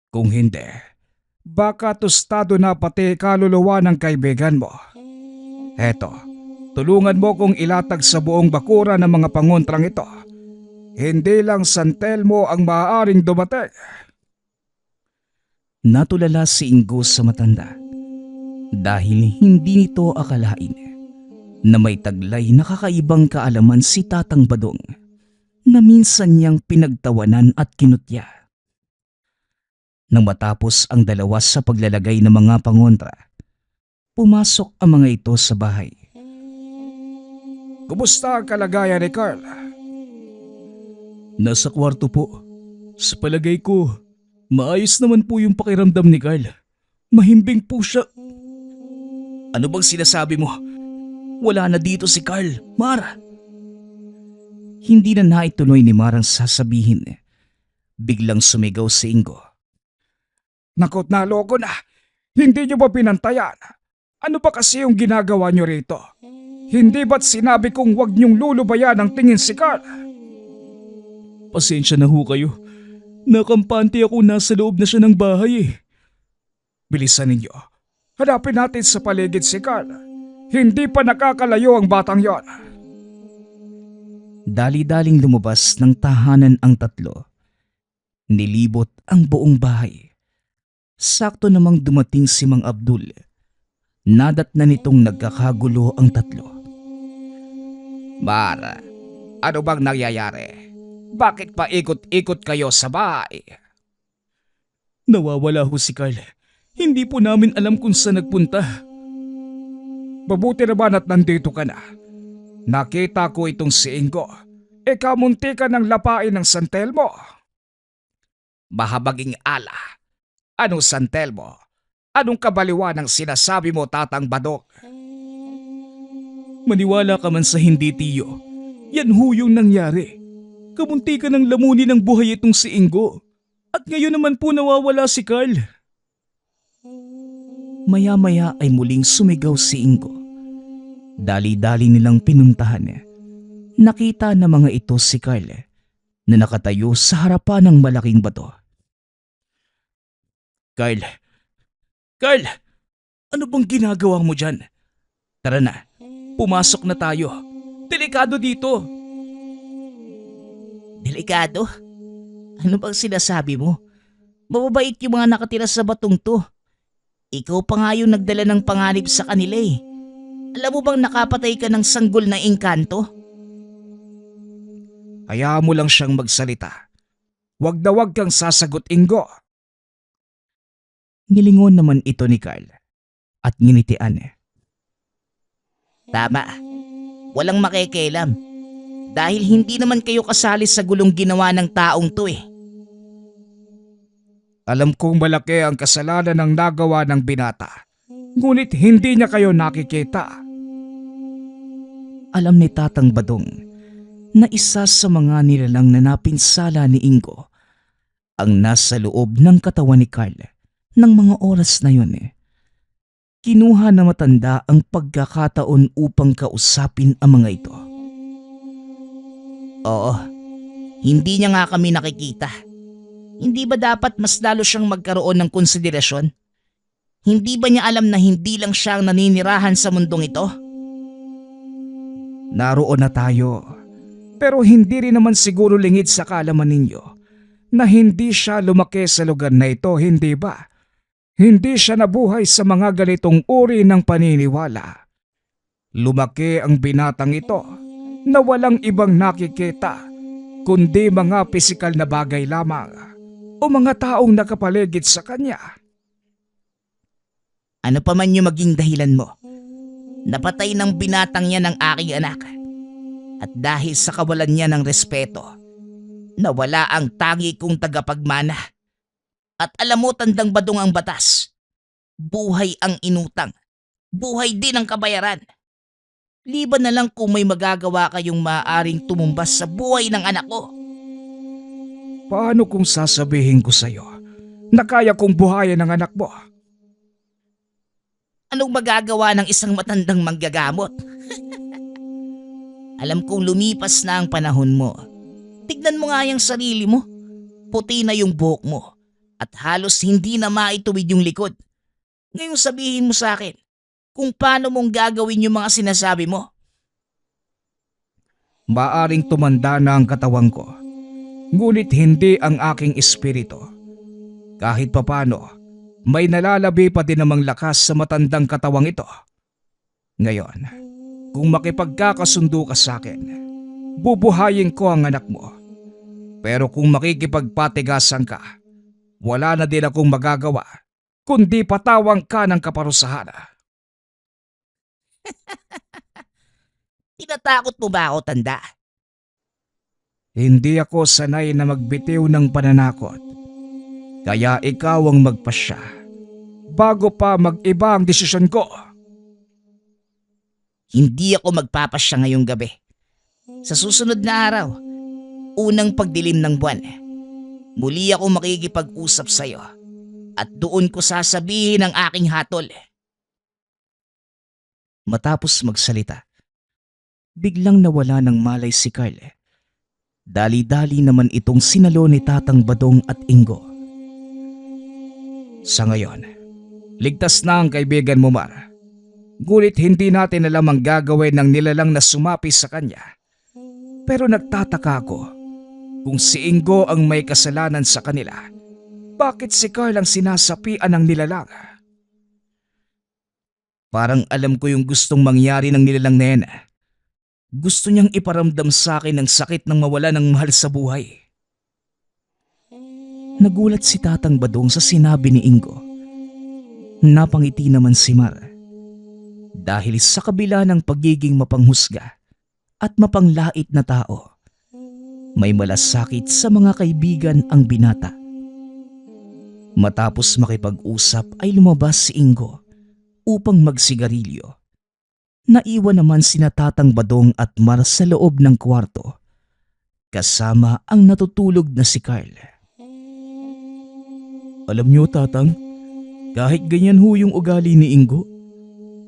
Kung hindi, baka tostado na pati kaluluwa ng kaibigan mo. Eto, tulungan mo kong ilatag sa buong bakura ng mga pangontrang ito. Hindi lang San Telmo ang maaaring dumating. Natulala si Ingo sa matanda dahil hindi nito akalain na may taglay na kakaibang kaalaman si Tatang Badong na minsan niyang pinagtawanan at kinutya. Nang matapos ang dalawa sa paglalagay ng mga pangontra, pumasok ang mga ito sa bahay. Kumusta ang kalagayan ni Carl? Nasa kwarto po. Sa palagay ko, maayos naman po yung pakiramdam ni Carl. Mahimbing po siya. Ano bang sinasabi mo? Wala na dito si Carl, Mar. Hindi na naituloy ni Marang sasabihin. Biglang sumigaw si Ingo. Nakot na loko na. Hindi niyo ba pinantayan? Ano ba kasi yung ginagawa niyo rito? Hindi ba't sinabi kong huwag niyong lulubayan ang tingin si Carl? Pasensya na ho kayo. Nakampante ako nasa loob na siya ng bahay eh. Bilisan ninyo. Hanapin natin sa paligid si Carl. Hindi pa nakakalayo ang batang yon. Dali-daling lumabas ng tahanan ang tatlo. Nilibot ang buong bahay. Sakto namang dumating si Mang Abdul. Nadat na nitong nagkakagulo ang tatlo. Mar, ano bang nangyayari? Bakit pa ikot-ikot kayo sa bahay? Nawawala ho si Carl. Hindi po namin alam kung saan nagpunta. Mabuti naman at nandito ka na. Nakita ko itong si Ingo. Kamunti ka ng lapain ng San Telmo. Mahabaging ala. Anong San Telmo? Anong kabaliwan ang sinasabi mo, Tatang Badong? Maniwala ka man sa hindi, tiyo. Yan ho yung nangyari. Kamunti ka ng lamunin ng buhay itong si Ingo. At ngayon naman po nawawala si Carl. Maya-maya ay muling sumigaw si Ingo. Dali-dali nilang pinuntahan. Nakita na mga ito si Carl na nakatayo sa harapan ng malaking bato. Carl! Carl! Ano bang ginagawa mo dyan? Tara na, pumasok na tayo. Delikado dito. Delikado? Ano bang sinasabi mo? Mababait yung mga nakatira sa batong to. Ikaw pa nga yung nagdala ng panganib sa kanila eh. Alam mo bang nakapatay ka ng sanggol na engkanto? Hayaan mo lang siyang magsalita. Wag na wag kang sasagot, Ingo. Nilingon naman ito ni Carl at nginitian. Tama. Walang makikialam. Dahil hindi naman kayo kasali sa gulong ginawa ng taong to eh. Alam kong malaki ang kasalanan ng nagawa ng binata. Ngunit hindi niya kayo nakikita. Alam ni Tatang Badong na isa sa mga nilalang na napinsala ni Ingo ang nasa loob ng katawan ni Carl ng mga oras na yun. Kinuha na matanda ang pagkakataon upang kausapin ang mga ito. Oo, hindi niya nga kami nakikita. Hindi ba dapat mas lalo siyang magkaroon ng konsiderasyon? Hindi ba niya alam na hindi lang siya ang naninirahan sa mundong ito? Naroon na tayo. Pero hindi rin naman siguro lingid sa kaalaman ninyo na hindi siya lumaki sa lugar na ito, hindi ba? Hindi siya nabuhay sa mga ganitong uri ng paniniwala. Lumaki ang binatang ito na walang ibang nakikita kundi mga pisikal na bagay lamang o mga taong nakapaligid sa kanya. Ano pa man yung maging dahilan mo, napatay ng binatang niya ng aking anak. At dahil sa kawalan niya ng respeto, nawala ang tangi kong tagapagmana. At alam mo, Tandang Badong, ang batas. Buhay ang inutang. Buhay din ang kabayaran. Liban na lang kung may magagawa kayong maaaring tumumbas sa buhay ng anak ko. Paano kung sasabihin ko sa'yo na kaya kong buhayin ang anak mo? Anong magagawa ng isang matandang manggagamot? Alam kong lumipas na ang panahon mo. Tignan mo nga yung sarili mo. Puti na yung buhok mo. At halos hindi na maituwid yung likod. Ngayon sabihin mo sa akin kung paano mong gagawin yung mga sinasabi mo. Maaring tumanda na ang katawan ko, ngunit hindi ang aking espiritu. Kahit papano, may nalalabi pa din namang lakas sa matandang katawang ito. Ngayon, kung makipagkakasundo ka sa akin, bubuhayin ko ang anak mo. Pero kung makikipagpatigasan ka, wala na din akong magagawa, kundi patawang ka ng kaparusahan. Tinatakot mo ba ako, tanda? Hindi ako sanay na magbitiw ng pananakot. Kaya ikaw ang magpasya bago pa mag-iba ang desisyon ko. Hindi ako magpapasya ngayong gabi. Sa susunod na araw, unang pagdilim ng buwan, muli ako makikipag-usap sa'yo at doon ko sasabihin ang aking hatol. Matapos magsalita, biglang nawala ng malay si Carl. Dali-dali naman itong sinalo ni Tatang Badong at Ingo. Sa ngayon, ligtas na ang kaibigan mo, Mar. Ngunit hindi natin alam ang gagawin ng nilalang na sumapi sa kanya. Pero nagtataka ako kung si Ingo ang may kasalanan sa kanila. Bakit si Carl ang sinasapian ng nilalang? Parang alam ko yung gustong mangyari ng nilalang na yan. Gusto niyang iparamdam sa akin ang sakit ng mawala ng mahal sa buhay. Nagulat si Tatang Badong sa sinabi ni Ingo. Napangiti naman si Mar. Dahil sa kabila ng pagiging mapanghusga at mapanglait na tao, may malasakit sa mga kaibigan ang binata. Matapos makipag-usap ay lumabas si Ingo upang magsigarilyo. Naiwan naman sina Tatang Badong at Mar sa loob ng kwarto, kasama ang natutulog na si Carl. Alam niyo, Tatang, kahit ganyan ho yung ugali ni Ingo,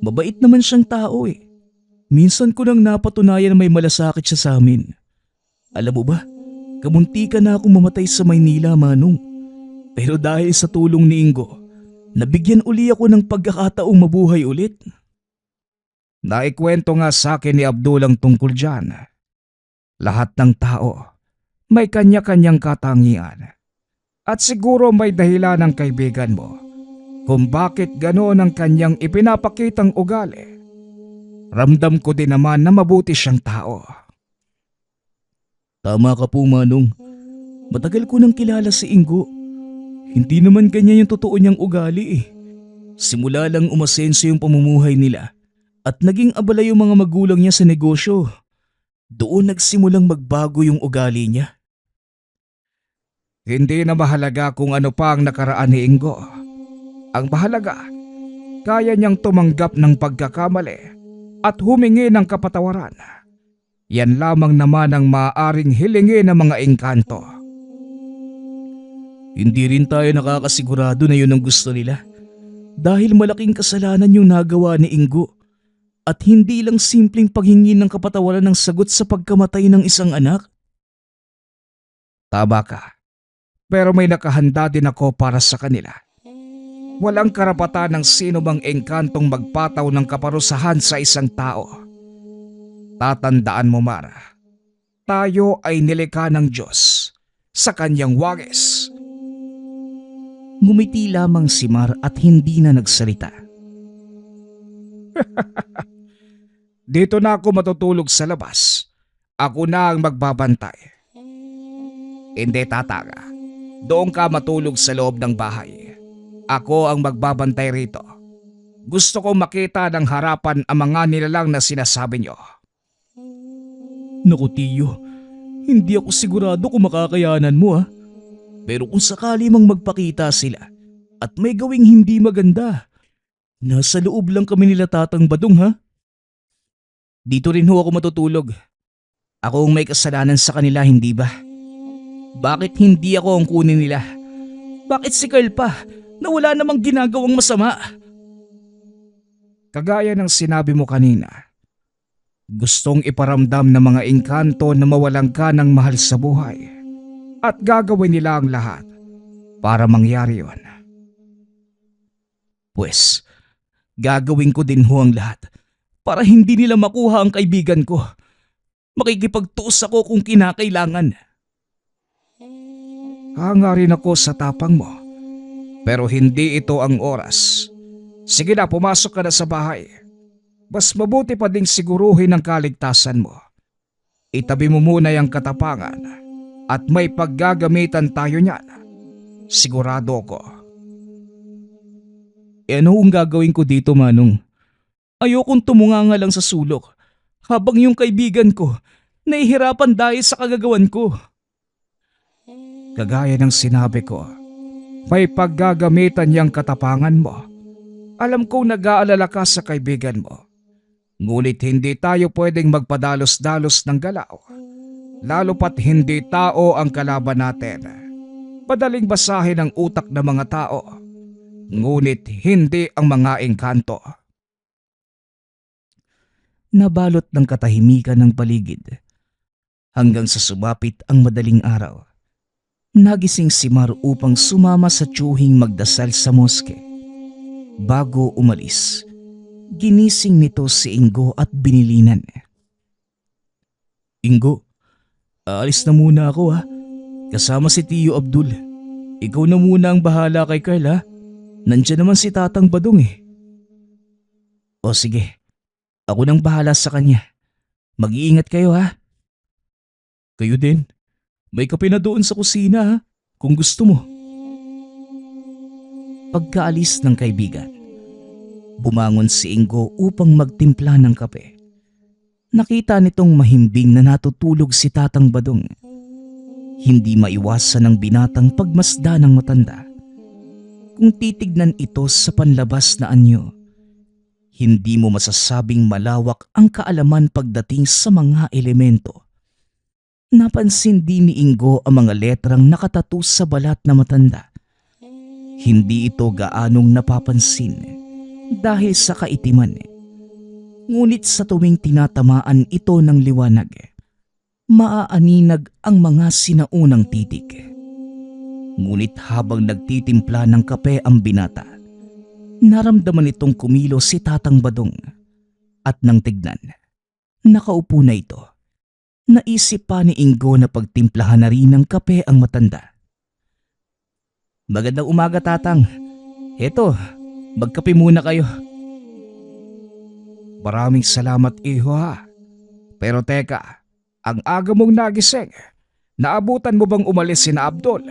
mabait naman siyang tao eh. Minsan ko nang napatunayan na may malasakit siya sa amin. Alam mo ba, kamuntika na akong mamatay sa Maynila, Manong. Pero dahil sa tulong ni Ingo, nabigyan uli ako ng pagkakataong mabuhay ulit. Naikwento nga sa akin ni Abdul ang tungkol dyan. Lahat ng tao may kanya-kanyang katangian. At siguro may dahilan ng kaibigan mo kung bakit ganoon ang kanyang ipinapakitang ugali. Ramdam ko din naman na mabuti siyang tao. Tama ka po, Manong. Matagal ko nang kilala si Ingo. Hindi naman ganyan yung totoo niyang ugali eh. Simula lang umasenso yung pamumuhay nila at naging abala yung mga magulang niya sa negosyo. Doon nagsimulang magbago yung ugali niya. Hindi na mahalaga kung ano pa ang nakaraan ni Ingo. Ang mahalaga, kaya niyang tumanggap ng pagkakamali at humingi ng kapatawaran. Yan lamang naman ang maaaring hilingin ng mga engkanto. Hindi rin tayo nakakasigurado na yun ang gusto nila. Dahil malaking kasalanan yung nagawa ni Ingo. At hindi lang simpleng paghingi ng kapatawaran ng sagot sa pagkamatay ng isang anak. Tama ka. Pero may nakahanda din ako para sa kanila. Walang karapatan ng sino mang engkantong magpataw ng kaparusahan sa isang tao. Tatandaan mo, Mara, tayo ay nilikha ng Diyos sa kanyang wangis. Ngumiti lamang si Mar at hindi na nagsalita. Dito na ako matutulog sa labas. Ako na ang magbabantay. Hindi, Tatanga. Doon ka matulog sa loob ng bahay. Ako ang magbabantay rito. Gusto kong makita ng harapan ang mga nilalang na sinasabi niyo. Naku tiyo, hindi ako sigurado kung makakayanan mo ah. Pero kung sakali mang magpakita sila at may gawing hindi maganda, nasa loob lang kami nila Tatang Badong ha. Dito rin ho ako matutulog. Ako ang may kasalanan sa kanila, hindi ba? Bakit hindi ako ang kunin nila? Bakit si Carl pa na wala namang ginagawang masama? Kagaya ng sinabi mo kanina, gustong iparamdam ng mga engkanto na mawalan ka ng mahal sa buhay at gagawin nila ang lahat para mangyari yon. Pwes, gagawin ko din ho ang lahat para hindi nila makuha ang kaibigan ko. Makikipagtuos ako kung kinakailangan. Hanga rin ako sa tapang mo, pero hindi ito ang oras. Sige na, pumasok ka na sa bahay. Mas mabuti pa ding siguruhin ang kaligtasan mo. Itabi mo muna yung katapangan at may paggagamitan tayo niyan. Sigurado ko. Ano ang gagawin ko dito Manong? Ayokong tumunganga lang sa sulok habang yung kaibigan ko nahihirapan dahil sa kagagawan ko. Kagaya ng sinabi ko, may paggagamitan niyang katapangan mo. Alam kong nag-aalala ka sa kaibigan mo. Ngunit hindi tayo pwedeng magpadalos-dalos ng galaw. Lalo pat hindi tao ang kalaban natin. Madaling basahin ang utak ng mga tao. Ngunit hindi ang mga engkanto. Nabalot ng katahimikan ng paligid hanggang sa sumapit ang madaling araw. Nagising si Mar upang sumama sa tiyuhing magdasal sa moske. Bago umalis, ginising nito si Ingo at binilinan. Ingo, aalis na muna ako ha. Kasama si Tiyo Abdul. Ikaw na muna ang bahala kay Carl ha. Nandiyan naman si Tatang Badong eh. O sige, ako nang bahala sa kanya. Mag-iingat kayo ha. Kayo din. May kape na doon sa kusina ha, kung gusto mo. Pagkaalis ng kaibigan, bumangon si Ingo upang magtimpla ng kape. Nakita nitong mahimbing na natutulog si Tatang Badong. Hindi maiwasan ng binatang pagmasda ng matanda. Kung titignan ito sa panlabas na anyo, hindi mo masasabing malawak ang kaalaman pagdating sa mga elemento. Napansin din ni Ingo ang mga letrang nakatato sa balat na matanda. Hindi ito gaanong napapansin dahil sa kaitiman. Ngunit sa tuwing tinatamaan ito ng liwanag, maaaninag ang mga sinaunang titik. Ngunit habang nagtitimpla ng kape ang binata, naramdaman itong kumilos si Tatang Badong. At nang tignan, nakaupo na ito. Naisip pa ni Ingo na pagtimplahan na rin ng kape ang matanda. Magandang umaga, Tatang. Eto, magkape muna kayo. Maraming salamat, iho ha. Pero teka, ang aga mong nagising. Naabutan mo bang umalis si na Abdul?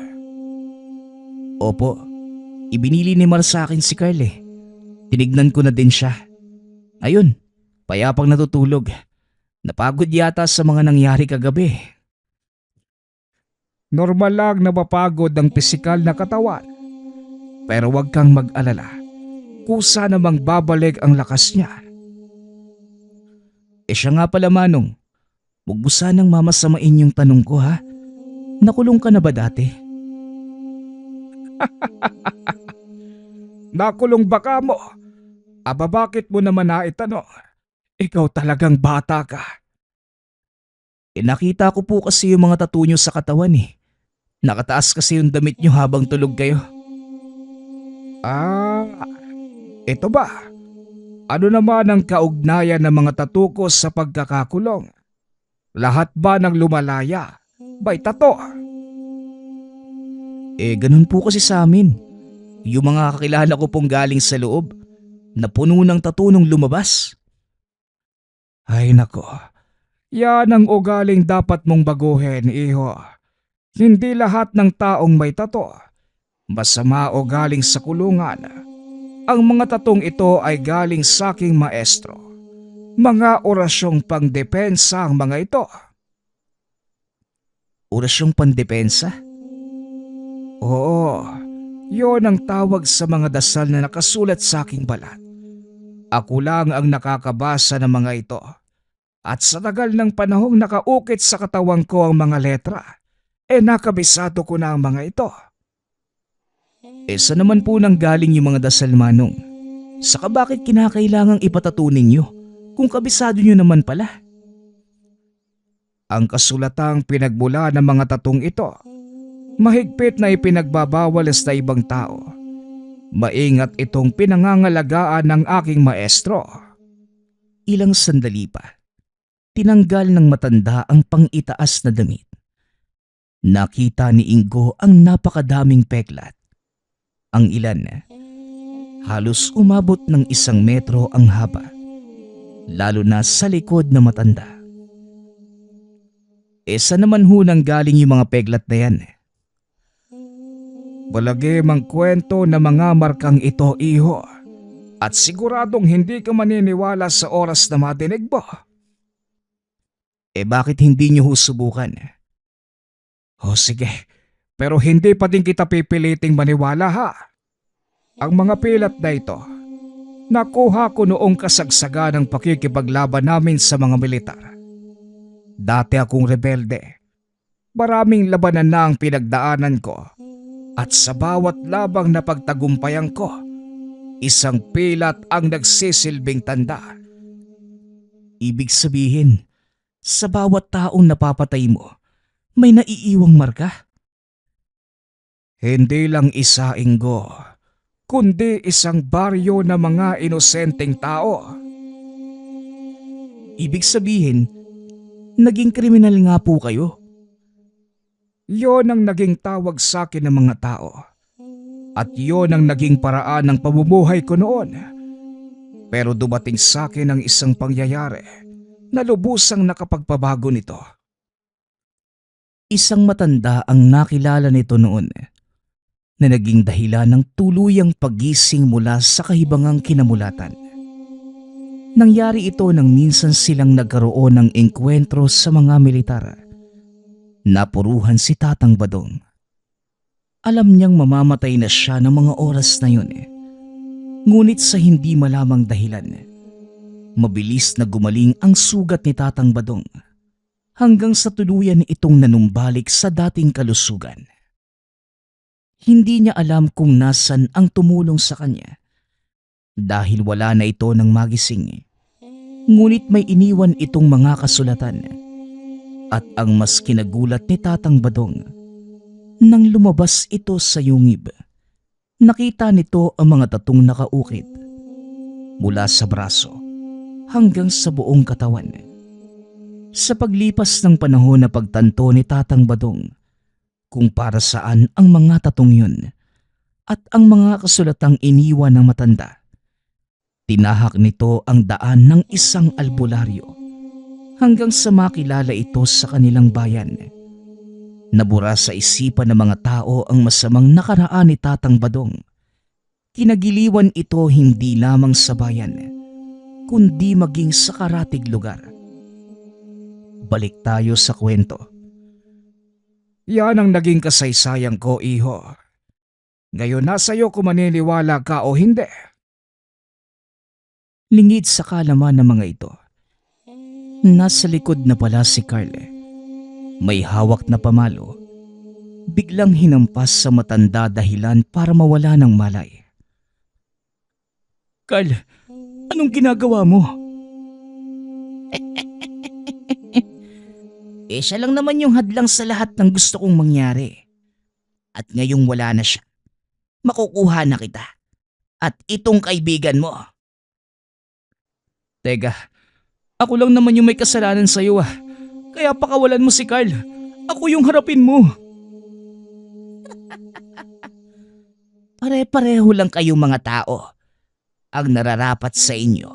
Opo, ibinili ni Mar sa akin si Carl eh. Tinignan ko na din siya. Ayun, payapang natutulog. Napagod yata sa mga nangyari kagabi. Normal lang na mapagod ang pisikal na katawan. Pero huwag kang mag-alala. Kusa namang babalik ang lakas niya. Siya nga pala Manong. Huwag mo sanang mamasamain yung tanong ko ha. Nakulong ka na ba dati? Nakulong ba ka mo? Aba bakit mo naman naitanong? Ikaw talagang bata ka. Nakita ko po kasi yung mga tattoo nyo sa katawan eh. Nakataas kasi yung damit nyo habang tulog kayo. Ah, ito ba? Ano naman ang kaugnayan ng mga tattoo ko sa pagkakakulong? Lahat ba ng lumalaya? Ba'y tato? Ganun po kasi sa amin. Yung mga kakilala ko pong galing sa loob na puno ng tattoo nung lumabas. Ay nako, yan ang ugaling dapat mong baguhin, iho. Hindi lahat ng taong may tato masama o galing sa kulungan. Ang mga tatong ito ay galing sa aking maestro. Mga orasyong pangdepensa ang mga ito. Orasyong pandepensa? Oo, yon ang tawag sa mga dasal na nakasulat sa aking balat. Ako lang ang nakakabasa ng mga ito. At sa tagal ng panahong nakaukit sa katawan ko ang mga letra, nakabisado ko na ang mga ito. Saan naman po nang galing yung mga dasal manong? Saka bakit kinakailangang ipatato ninyo kung kabisado nyo naman pala? Ang kasulatang pinagmula ng mga tatong ito, mahigpit na ipinagbabawal sa ibang tao. Maingat itong pinangangalagaan ng aking maestro. Ilang sandali pa, tinanggal ng matanda ang pang-itaas na damit. Nakita ni Ingo ang napakadaming peklat. Ang ilan, halos umabot ng 1 metro ang haba, lalo na sa likod na matanda. Saan naman ho nang galing yung mga peklat na yan? Balagim ang kwento na mga markang ito, iho. At siguradong hindi ka maniniwala sa oras na madinig mo. Bakit hindi nyo ho subukan? O sige, pero hindi pa din kita pipiliting maniwala ha. Ang mga pilat na ito, nakuha ko noong kasagsagan ng pakikipaglaban namin sa mga militar. Dati akong rebelde. Maraming labanan na ang pinagdaanan ko. At sa bawat labang na pagtagumpayan ko, isang pilat ang nagsisilbing tanda. Ibig sabihin, sa bawat taong napapatay mo, may naiiwang marka? Hindi lang isa, Ingo, kundi isang baryo na mga inosenteng tao. Ibig sabihin, naging kriminal nga po kayo. Yon ang naging tawag sa akin ng mga tao. At yon ang naging paraan ng pamumuhay ko noon. Pero dumating sa akin ang isang pangyayari na lubusang nakapagpabago nito. Isang matanda ang nakilala nito noon na naging dahilan ng tuluyang pagising mula sa kahibangang kinamulatan. Nangyari ito nang minsan silang nagkaroon ng engkwentro sa mga militar. Napuruhan si Tatang Badong. Alam niyang mamamatay na siya ng mga oras na yun. Ngunit sa hindi malamang dahilan, mabilis na gumaling ang sugat ni Tatang Badong hanggang sa tuluyan itong nanumbalik sa dating kalusugan. Hindi niya alam kung nasan ang tumulong sa kanya dahil wala na ito ng magising. Ngunit may iniwan itong mga kasulatan at ang mas kinagulat ni Tatang Badong, nang lumabas ito sa yungib, nakita nito ang mga tatong nakaukit mula sa braso hanggang sa buong katawan. Sa paglipas ng panahon na pagtanto ni Tatang Badong kung para saan ang mga tatong yun at ang mga kasulatang iniwan ng matanda, tinahak nito ang daan ng isang albularyo hanggang sa makilala ito sa kanilang bayan. Nabura sa isipan ng mga tao ang masamang nakaraan ni Tatang Badong. Kinagiliwan ito hindi lamang sa bayan, kundi maging sa karatig lugar. Balik tayo sa kwento. Yan ang naging kasaysayan ko, iho. Ngayon nasa iyo kung maniniwala ka o hindi. Lingid sa kalaman ng mga ito, Nasa likod na pala si Carl. May hawak na pamalo. Biglang hinampas sa matanda dahilan para mawala ng malay. Carl, anong ginagawa mo? Siya lang naman yung hadlang sa lahat ng gusto kong mangyari. At ngayong wala na siya, makukuha na kita. At itong kaibigan mo. Teka, ako lang naman yung may kasalanan sa'yo ah. Kaya pakawalan mo si Carl. Ako yung harapin mo. Pare-pareho lang kayong mga tao. Ang nararapat sa inyo,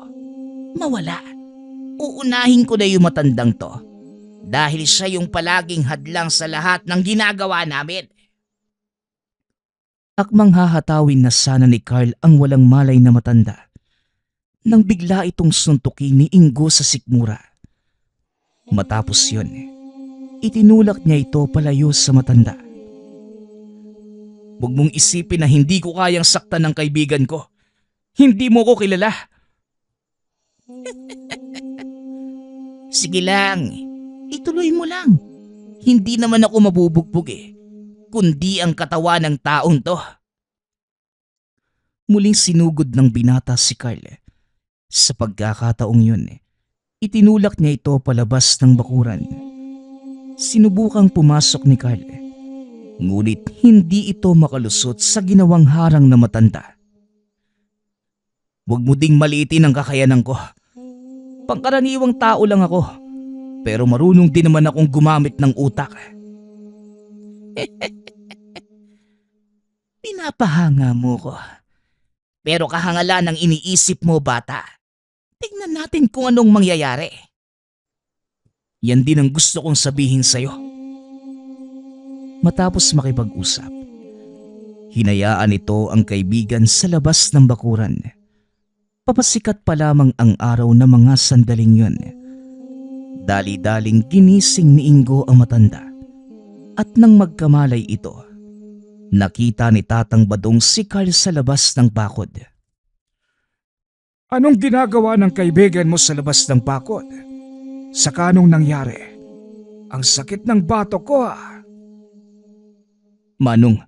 mawala. Uunahin ko na yung matandang to. Dahil siya yung palaging hadlang sa lahat ng ginagawa namin. Akmang hahatawin na sana ni Carl ang walang malay na matanda nang bigla itong suntukin ni Ingo sa sikmura. Matapos yun, itinulak niya ito palayo sa matanda. Huwag mong isipin na hindi ko kayang saktan ng kaibigan ko. Hindi mo ko kilala. Sige lang, ituloy mo lang. Hindi naman ako mabubugbog kundi ang katawan ng taong to. Muling sinugod ng binata si Carl. Sa pagkakataong yun, itinulak niya ito palabas ng bakuran. Sinubukang pumasok ni Carl. Ngunit hindi ito makalusot sa ginawang harang na matanda. Huwag mo ding maliitin ang kakayanan ko. Pangkaraniwang tao lang ako. Pero marunong din naman akong gumamit ng utak. Pinapahanga mo ko. Pero kahangalan ang iniisip mo, bata. Tignan natin kung anong mangyayari. Yan din ang gusto kong sabihin sa'yo. Matapos makipag-usap, hinayaan ito ang kaibigan sa labas ng bakuran. Papasikat pa lamang ang araw na mga sandaling yun. Dali-daling ginising ni Ingo ang matanda. At nang magkamalay ito, nakita ni Tatang Badong si Carl sa labas ng bakod. Anong ginagawa ng kaibigan mo sa labas ng bakod? Sa kanong nangyari? Ang sakit ng batok ko ah. Manong,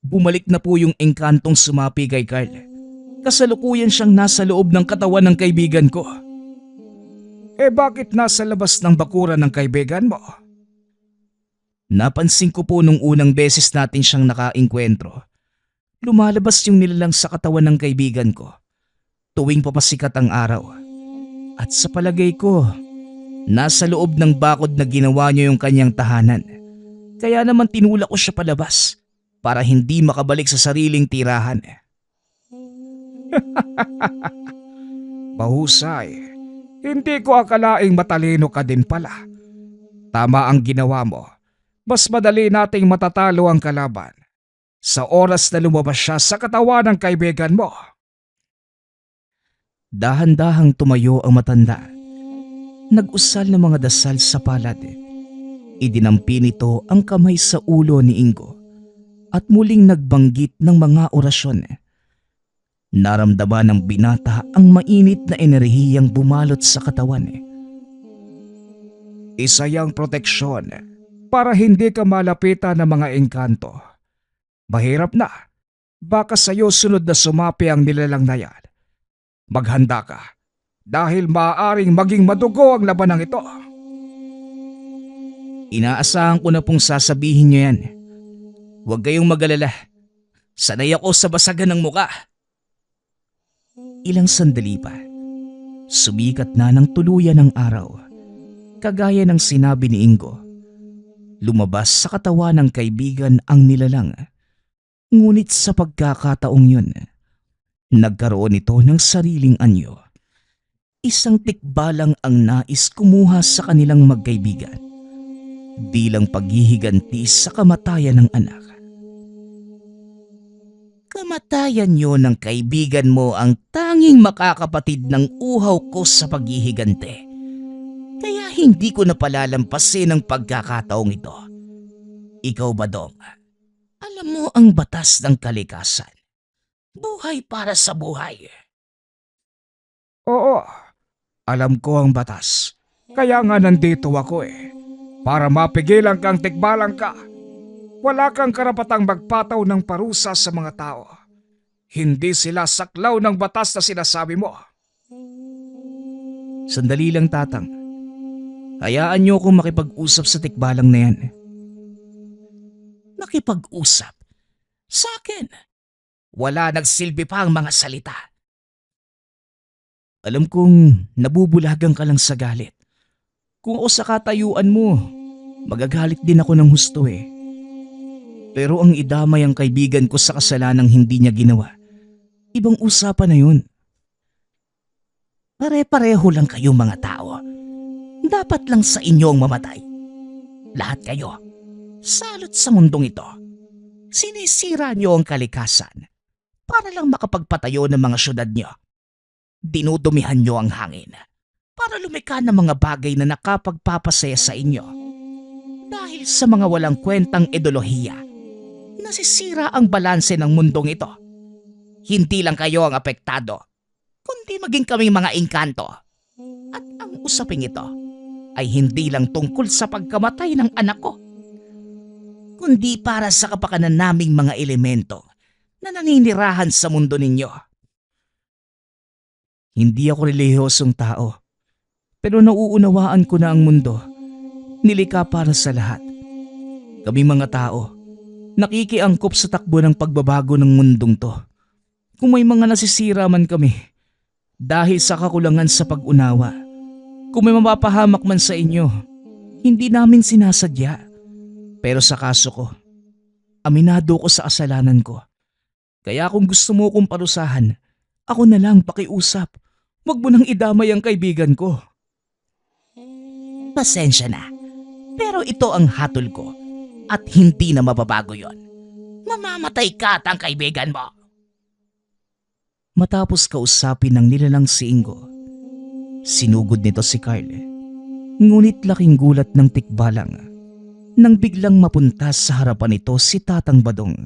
bumalik na po yung engkantong sumapi kay Carl. Kasalukuyan siyang nasa loob ng katawan ng kaibigan ko. Bakit nasa labas ng bakuran ng kaibigan mo? Napansin ko po nung unang beses natin siyang nakaengkwentro. Lumalabas yung nilalang sa katawan ng kaibigan ko tuwing papasikat ang araw. At sa palagay ko, nasa loob ng bakod na ginawa niyo yung kanyang tahanan. Kaya naman tinulak ko siya palabas para hindi makabalik sa sariling tirahan. Mahusay. Hindi ko akalaing matalino ka din pala. Tama ang ginawa mo. Mas madali nating matatalo ang kalaban sa oras na lumabas siya sa katawan ng kaibigan mo. Dahan-dahang tumayo ang matanda. Nag-usal ng mga dasal sa palad. Idinampi nito ang kamay sa ulo ni Ingo at muling nagbanggit ng mga orasyon. Naramdaman ng binata ang mainit na enerhiyang bumalot sa katawan. Isa yang proteksyon para hindi ka malapitan ng mga engkanto. Mahirap na. Baka sa'yo sunod na sumapi ang nilalang na yan. Maghanda ka dahil maaaring maging madugo ang labanang ito. Inaasahan ko na pong sasabihin niyo yan. Huwag kayong mag-alala. Sanay ako sa basagan ng muka. Ilang sandali pa, sumikat na ng tuluyan ng araw. Kagaya ng sinabi ni Ingo, lumabas sa katawan ng kaibigan ang nilalang. Ngunit sa pagkakataong yun, nagkaroon ito ng sariling anyo. Isang tikbalang ang nais kumuha sa kanilang magkaibigan bilang paghihiganti sa kamatayan ng anak. Kamatayan niyo ng kaibigan mo ang tanging makakapatid ng uhaw ko sa paghihigante. Kaya hindi ko napalalampasin ang pagkakataong ito. Ikaw, Badong, alam mo ang batas ng kalikasan. Buhay para sa buhay. Oo, alam ko ang batas. Kaya nga nandito ako para mapigilan kang tikbalang ka. Wala kang karapatang magpataw ng parusa sa mga tao. Hindi sila saklaw ng batas na sinasabi mo. Sandali lang, Tatang. Hayaan niyo akong makipag-usap sa tikbalang na yan. Nakipag-usap? Sa akin? Wala nagsilbi pa ang mga salita. Alam kong nabubulagan ka lang sa galit. Kung ako sa katayuan mo, magagalit din ako ng husto Pero ang idamay ang kaibigan ko sa kasalanang hindi niya ginawa, ibang usapan na yun. Pare-pareho lang kayo mga tao. Dapat lang sa inyo ang mamatay. Lahat kayo, salot sa mundong ito. Sinisira niyo ang kalikasan para lang makapagpatayo ng mga syudad niyo. Dinudumihan niyo ang hangin para lumikha ng mga bagay na nakapagpapasaya sa inyo. Dahil sa mga walang kwentang ideolohiya, nasisira ang balanse ng mundong ito. Hindi lang kayo ang apektado, kundi maging kaming mga engkanto. At ang usaping ito ay hindi lang tungkol sa pagkamatay ng anak ko, kundi para sa kapakanan naming mga elemento na naninirahan sa mundo ninyo. Hindi ako relihiyosong tao, pero nauunawaan ko na ang mundo. Nilikha para sa lahat. Kami mga tao, nakikiangkop sa takbo ng pagbabago ng mundong to. Kung may mga nasisira man kami, dahil sa kakulangan sa pag-unawa, kung may mapapahamak man sa inyo, hindi namin sinasadya. Pero sa kaso ko, aminado ko sa kasalanan ko. Kaya kung gusto mo kong parusahan, ako na lang pakiusap. Huwag mo nang idamay ang kaibigan ko. Pasensya na, pero ito ang hatol ko at hindi na mababago yon. Mamamatay ka at ang kaibigan mo. Matapos kausapin ng nilalang si Ingo, sinugod nito si Carl. Ngunit laking gulat ng tikbalang nang biglang mapunta sa harapan nito si Tatang Badong.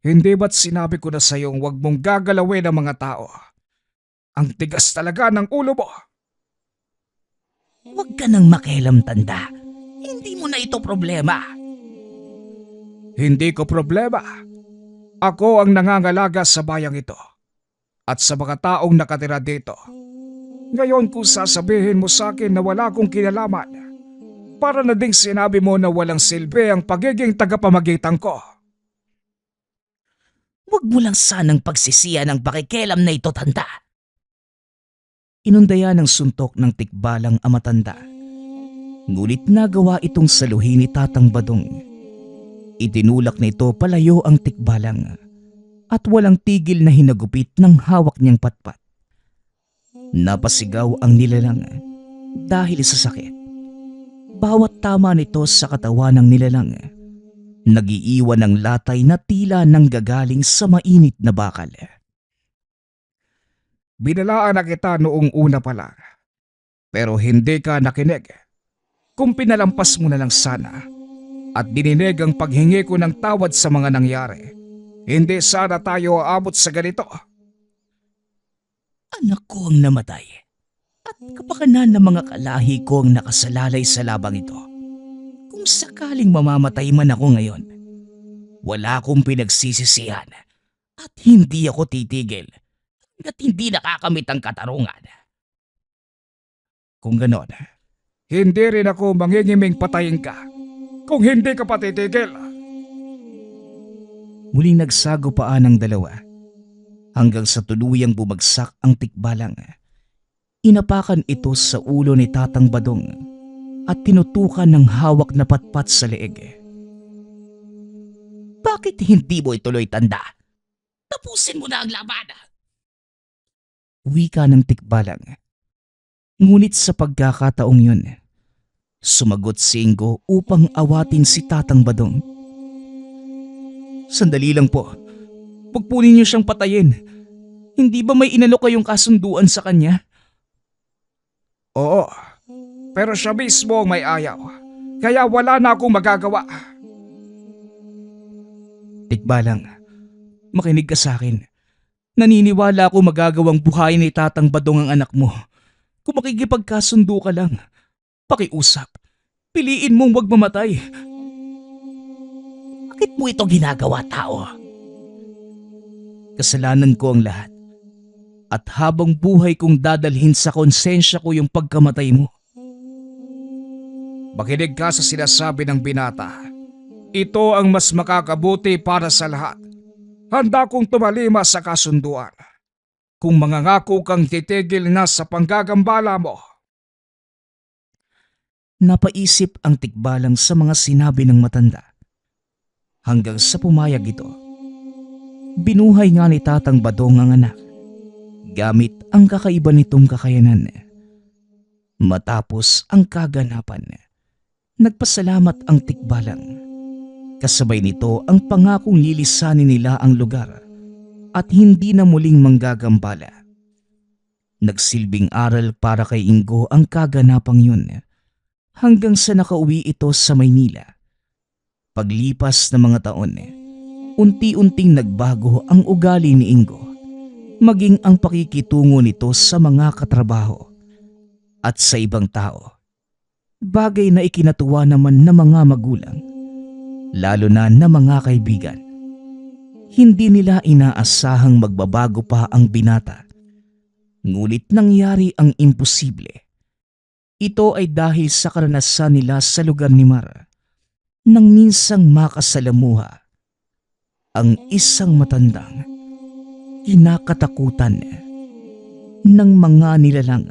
Hindi ba't sinabi ko na sa'yong huwag mong gagalawin ang mga tao? Ang tigas talaga ng ulo mo. Huwag ka nang makialam, tanda. Hindi mo na ito problema. Hindi ko problema. Ako ang nangangalaga sa bayang ito at sa mga taong nakatira dito. Ngayon kung sasabihin mo sa akin na wala akong kinalaman, para na ding sinabi mo na walang silbi ang pagiging tagapamagitan ko. Huwag mo lang sanang pagsisiya ng pakikialam na ito, tanda. Inundaya ng suntok ng tikbalang ang matanda. Ngunit nagawa itong saluhin ni Tatang Badong. Itinulak nito palayo ang tikbalang at walang tigil na hinagupit ng hawak niyang patpat. Napasigaw ang nilalang dahil sa sakit. Bawat tama nito sa katawan ng nilalang, nagiiwan ng latay na tila nang gagaling sa mainit na bakal. Binalaan na kita noong una pa lang, pero hindi ka nakinig. Kung pinalampas mo na lang sana at dininig ang paghingi ko ng tawad sa mga nangyari, hindi sana tayo aabot sa ganito. Anak ko ang namatay at kapakanan ng mga kalahi ko ang nakasalalay sa labang ito. Kung sakaling mamamatay man ako ngayon, wala akong pinagsisisihan at hindi ako titigil hanggat hindi nakakamit ang katarungan. Kung ganon, hindi rin ako mangingiming patayin ka kung hindi ka patitigil. Muling nagsagupaan ang dalawa hanggang sa tuluyang bumagsak ang tikbalang. Inapakan ito sa ulo ni Tatang Badong at tinutukan ng hawak na patpat sa leeg. Bakit hindi mo ituloy, tanda? Tapusin mo na ang laban. Wika ng tikbalang. Ngunit sa pagkakataong yun, sumagot si Ingo upang awatin si Tatang Badong. Sandali lang po. Huwag po ninyo siyang patayin. Hindi ba may inalok kayong kasunduan sa kanya? Oo, pero siya mismo ang may ayaw, kaya wala na akong magagawa. Tikbalang, makinig ka sa akin. Naniniwala ako magagawang buhayin ni Tatang Badong ang anak mo. Kung makikipagkasundo ka lang, pakiusap, piliin mong wag mamatay. Bakit mo ito ginagawa, tao? Kasalanan ko ang lahat. At habang buhay kong dadalhin sa konsensya ko yung pagkamatay mo. Makinig ka sa sinasabi ng binata. Ito ang mas makakabuti para sa lahat. Handa kong tumalima sa kasunduan. Kung mangangako kang titigil na sa panggagambala mo. Napaisip ang tikbalang sa mga sinabi ng matanda. Hanggang sa pumayag ito. Binuhay nga ni Tatang Badong ang anak. Gamit ang kakaiba nitong kakayanan. Matapos ang kaganapan, nagpasalamat ang tikbalang. Kasabay nito ang pangakong lilisanin nila ang lugar at hindi na muling manggagambala. Nagsilbing aral para kay Ingo ang kaganapang yun hanggang sa nakauwi ito sa Maynila. Paglipas ng mga taon, unti-unting nagbago ang ugali ni Ingo, maging ang pakikitungo nito sa mga katrabaho at sa ibang tao. Bagay na ikinatuwa naman ng mga magulang, lalo na ng mga kaibigan. Hindi nila inaasahang magbabago pa ang binata. Ngulit nangyari ang imposible. Ito ay dahil sa karanasan nila sa lugar ni Mar nang minsang makasalamuha ang isang matandang kinakatakutan ng mga nilalang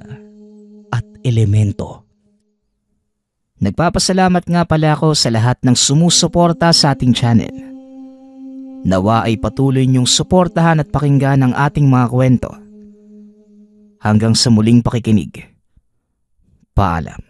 at elemento. Nagpapasalamat nga pala ako sa lahat ng sumusuporta sa ating channel. Nawa ay patuloy niyong suportahan at pakinggan ang ating mga kwento. Hanggang sa muling pakikinig. Paalam.